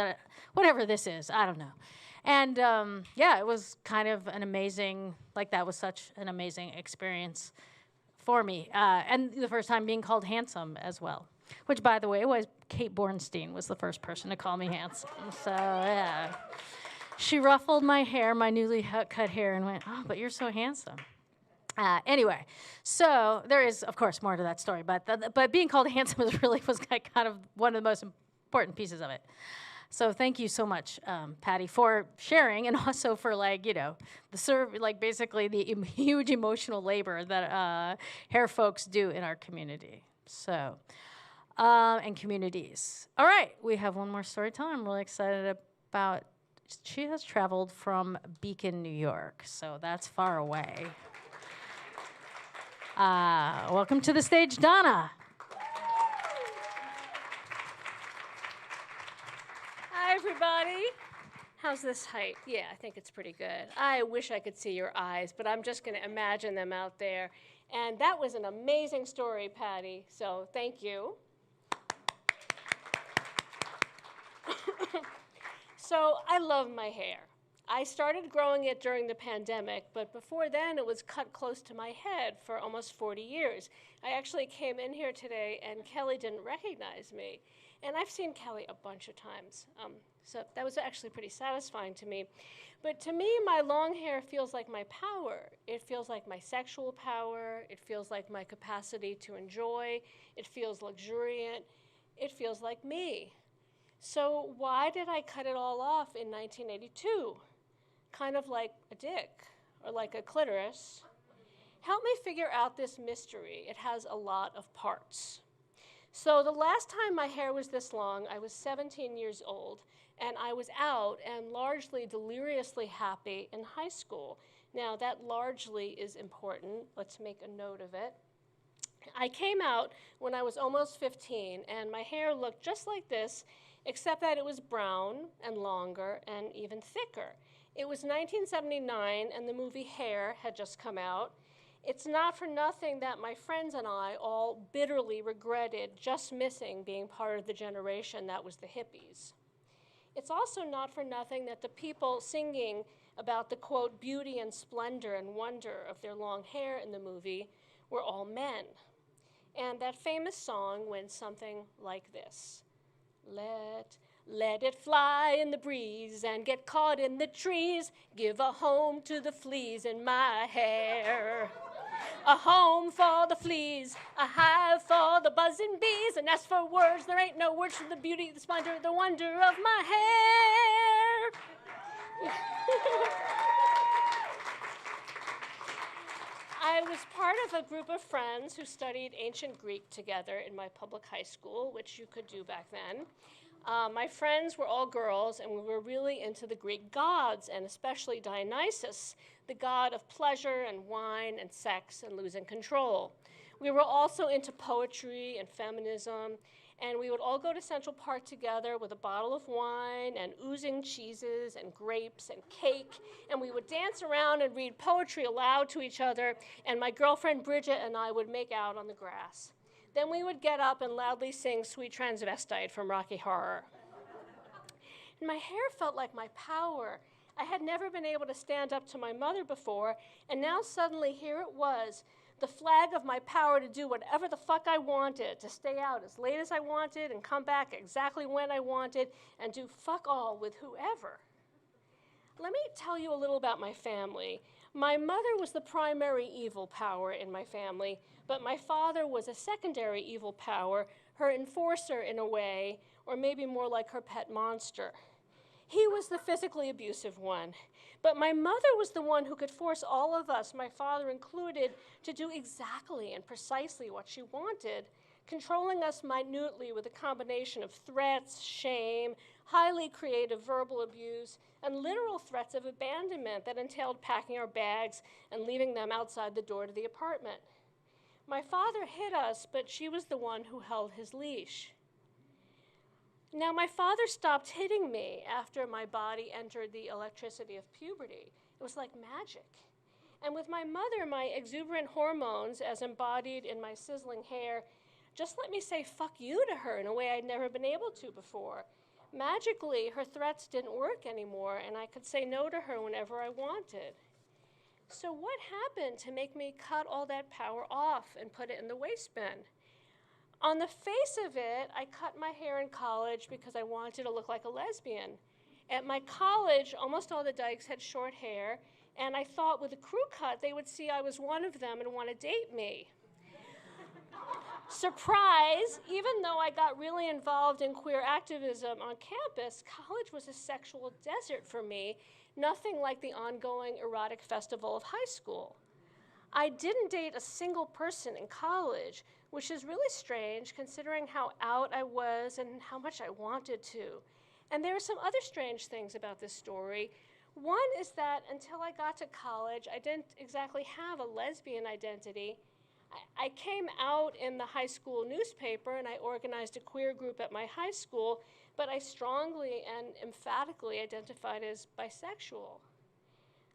whatever this is, I don't know. And yeah, it was kind of an amazing, like that was such an amazing experience for me. And the first time being called handsome as well. Which, by the way, was Kate Bornstein was the first person to call me handsome. So, yeah. She ruffled my hair, my newly cut hair, and went, oh, but you're so handsome. Anyway, so there is, of course, more to that story. But being called handsome was kind of one of the most important pieces of it. So thank you so much, Patty, for sharing, and also for basically the huge emotional labor that hair folks do in our community. So. And communities. All right, we have one more storyteller I'm really excited about. She has traveled from Beacon, New York, so that's far away. Welcome to the stage, Donna. Hi, everybody. How's this height? Yeah, I think it's pretty good. I wish I could see your eyes, but I'm just going to imagine them out there. And that was an amazing story, Patty, so thank you. So I love my hair. I started growing it during the pandemic, but before then it was cut close to my head for almost 40 years. I actually came in here today and Kelli didn't recognize me. And I've seen Kelli a bunch of times, so that was actually pretty satisfying to me. But to me, my long hair feels like my power. It feels like my sexual power. It feels like my capacity to enjoy. It feels luxuriant. It feels like me. So why did I cut it all off in 1982? Kind of like a dick or like a clitoris. Help me figure out this mystery. It has a lot of parts. So the last time my hair was this long, I was 17 years old, and I was out and largely deliriously happy in high school. Now that largely is important. Let's make a note of it. I came out when I was almost 15, and my hair looked just like this, except that it was brown and longer and even thicker. It was 1979, and the movie Hair had just come out. It's not for nothing that my friends and I all bitterly regretted just missing being part of the generation that was the hippies. It's also not for nothing that the people singing about the, quote, beauty and splendor and wonder of their long hair in the movie were all men. And that famous song went something like this. Let it fly in the breeze and get caught in the trees. Give a home to the fleas in my hair. A home for the fleas, a hive for the buzzing bees, and as for words, there ain't no words for the beauty, the splendor, the wonder of my hair. I was part of a group of friends who studied ancient Greek together in my public high school, which you could do back then. My friends were all girls, and we were really into the Greek gods, and especially Dionysus, the god of pleasure and wine and sex and losing control. We were also into poetry and feminism, and we would all go to Central Park together with a bottle of wine and oozing cheeses and grapes and cake, and we would dance around and read poetry aloud to each other, and my girlfriend Bridget and I would make out on the grass. Then we would get up and loudly sing Sweet Transvestite from Rocky Horror. And my hair felt like my power. I had never been able to stand up to my mother before, and now suddenly here it was, the flag of my power to do whatever the fuck I wanted, to stay out as late as I wanted and come back exactly when I wanted and do fuck all with whoever. Let me tell you a little about my family. My mother was the primary evil power in my family, but my father was a secondary evil power, her enforcer in a way, or maybe more like her pet monster. He was the physically abusive one, but my mother was the one who could force all of us, my father included, to do exactly and precisely what she wanted, controlling us minutely with a combination of threats, shame, highly creative verbal abuse, and literal threats of abandonment that entailed packing our bags and leaving them outside the door to the apartment. My father hit us, but she was the one who held his leash. Now, my father stopped hitting me after my body entered the electricity of puberty. It was like magic. And with my mother, my exuberant hormones, as embodied in my sizzling hair, just let me say fuck you to her in a way I'd never been able to before. Magically, her threats didn't work anymore, and I could say no to her whenever I wanted. So what happened to make me cut all that power off and put it in the waste bin? On the face of it, I cut my hair in college because I wanted to look like a lesbian. At my college, almost all the dykes had short hair, and I thought with a crew cut, they would see I was one of them and want to date me. Surprise, even though I got really involved in queer activism on campus, college was a sexual desert for me, nothing like the ongoing erotic festival of high school. I didn't date a single person in college, which is really strange considering how out I was and how much I wanted to. And there are some other strange things about this story. One is that until I got to college, I didn't exactly have a lesbian identity. I came out in the high school newspaper and I organized a queer group at my high school, but I strongly and emphatically identified as bisexual.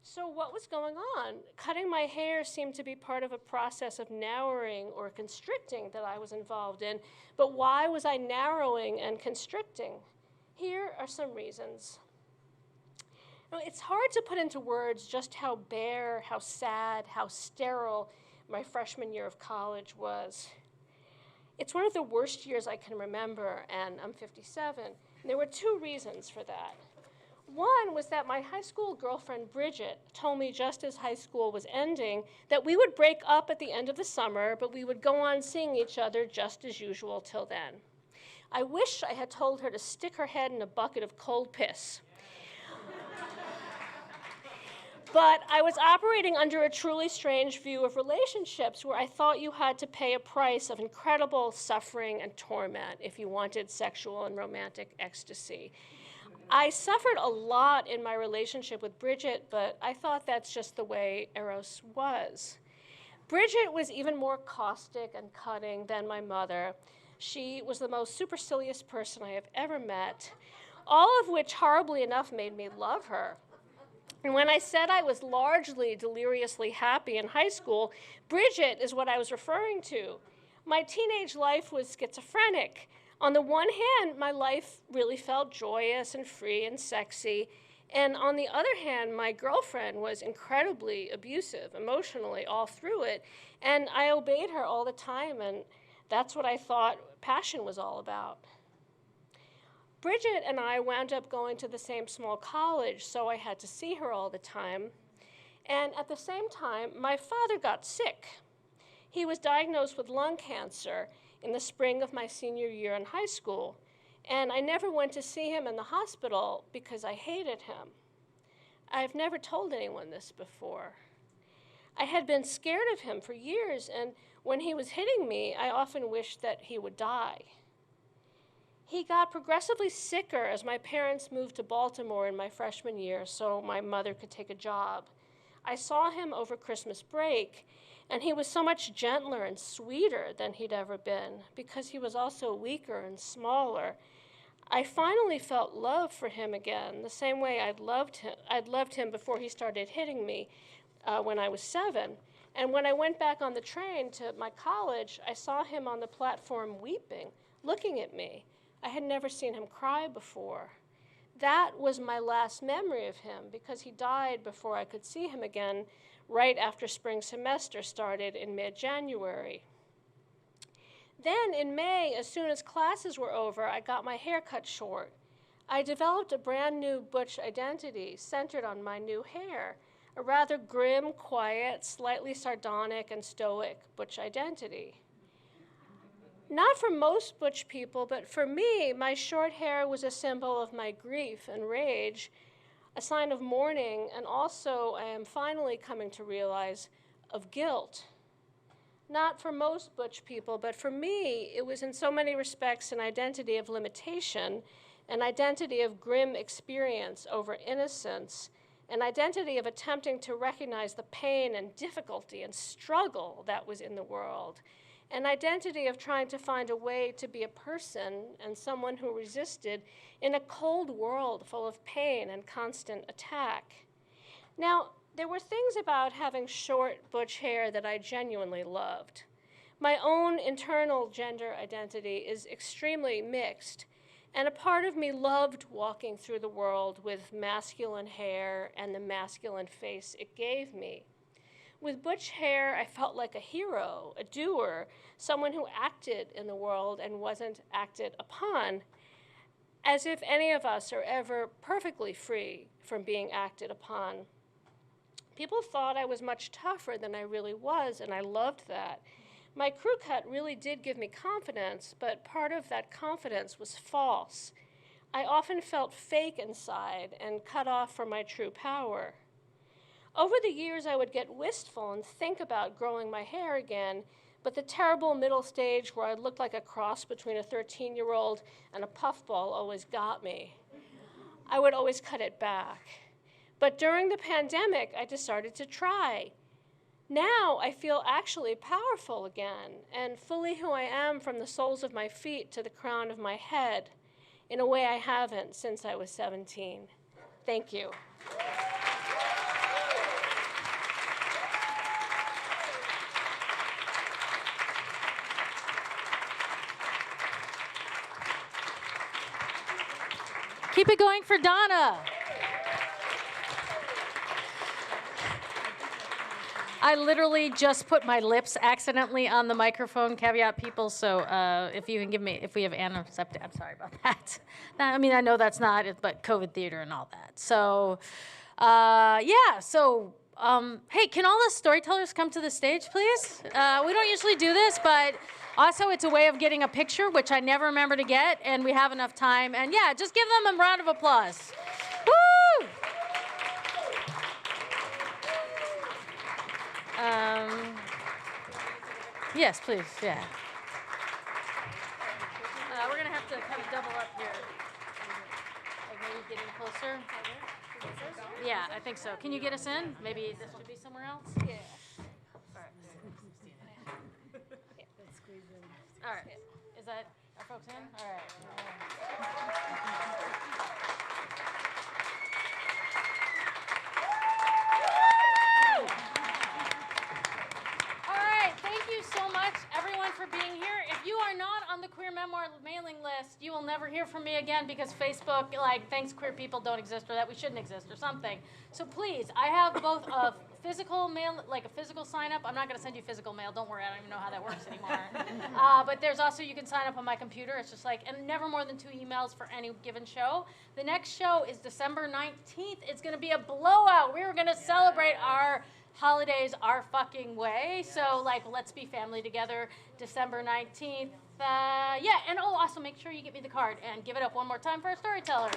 So what was going on? Cutting my hair seemed to be part of a process of narrowing or constricting that I was involved in, but why was I narrowing and constricting? Here are some reasons. Now, it's hard to put into words just how bare, how sad, how sterile my freshman year of college was. It's one of the worst years I can remember, and I'm 57. And there were two reasons for that. One was that my high school girlfriend, Bridget, told me just as high school was ending that we would break up at the end of the summer, but we would go on seeing each other just as usual till then. I wish I had told her to stick her head in a bucket of cold piss. But I was operating under a truly strange view of relationships where I thought you had to pay a price of incredible suffering and torment if you wanted sexual and romantic ecstasy. I suffered a lot in my relationship with Bridget, but I thought that's just the way Eros was. Bridget was even more caustic and cutting than my mother. She was the most supercilious person I have ever met, all of which horribly enough made me love her. And when I said I was largely deliriously happy in high school, Bridget is what I was referring to. My teenage life was schizophrenic. On the one hand, my life really felt joyous and free and sexy. And on the other hand, my girlfriend was incredibly abusive emotionally all through it. And I obeyed her all the time, and that's what I thought passion was all about. Bridget and I wound up going to the same small college, so I had to see her all the time. And at the same time, my father got sick. He was diagnosed with lung cancer in the spring of my senior year in high school, and I never went to see him in the hospital because I hated him. I've never told anyone this before. I had been scared of him for years, and when he was hitting me, I often wished that he would die. He got progressively sicker as my parents moved to Baltimore in my freshman year so my mother could take a job. I saw him over Christmas break, and he was so much gentler and sweeter than he'd ever been because he was also weaker and smaller. I finally felt love for him again, the same way I'd loved him before he started hitting me when I was 7. And when I went back on the train to my college, I saw him on the platform weeping, looking at me. I had never seen him cry before. That was my last memory of him because he died before I could see him again, right after spring semester started in mid-January. Then in May, as soon as classes were over, I got my hair cut short. I developed a brand new butch identity centered on my new hair, a rather grim, quiet, slightly sardonic, and stoic butch identity. Not for most butch people, but for me, my short hair was a symbol of my grief and rage, a sign of mourning, and also, I am finally coming to realize, of guilt. Not for most butch people, but for me, it was in so many respects an identity of limitation, an identity of grim experience over innocence, an identity of attempting to recognize the pain and difficulty and struggle that was in the world, an identity of trying to find a way to be a person and someone who resisted in a cold world full of pain and constant attack. Now, there were things about having short butch hair that I genuinely loved. My own internal gender identity is extremely mixed, and a part of me loved walking through the world with masculine hair and the masculine face it gave me. With butch hair, I felt like a hero, a doer, someone who acted in the world and wasn't acted upon, as if any of us are ever perfectly free from being acted upon. People thought I was much tougher than I really was, and I loved that. My crew cut really did give me confidence, but part of that confidence was false. I often felt fake inside and cut off from my true power. Over the years, I would get wistful and think about growing my hair again, but the terrible middle stage where I looked like a cross between a 13-year-old and a puffball always got me. I would always cut it back. But during the pandemic, I decided to try. Now I feel actually powerful again and fully who I am from the soles of my feet to the crown of my head in a way I haven't since I was 17. Thank you. Keep it going for Donna. I literally just put my lips accidentally on the microphone, caveat people, so if you can give me, if we have antiseptic, I'm sorry about that. I mean, I know that's not it, but COVID theater and all that. So, yeah, so, hey, can all the storytellers come to the stage, please? We don't usually do this, but also it's a way of getting a picture, which I never remember to get, and we have enough time. And yeah, just give them a round of applause. Woo! Yes, please, yeah. We're gonna have to kind of double up here. Like maybe getting closer. Yeah, I think so. Can you get us in? Maybe this should be somewhere else? Yeah. All right. Is that, are folks in? All right. Thank you so much, everyone, for being here. If you are not on the Queer Memoir mailing list, you will never hear from me again because Facebook, like, thinks queer people don't exist or that we shouldn't exist or something. So please, I have both a physical mail, like a physical sign up. I'm not going to send you physical mail. Don't worry, I don't even know how that works anymore. But there's also, you can sign up on my computer. It's just like, and never more than 2 emails for any given show. The next show is December 19th. It's going to be a blowout. We're going to celebrate our holidays our fucking way. So, like, let's be family together December 19th. Yeah, and also make sure you get me the card and give it up one more time for our storytellers.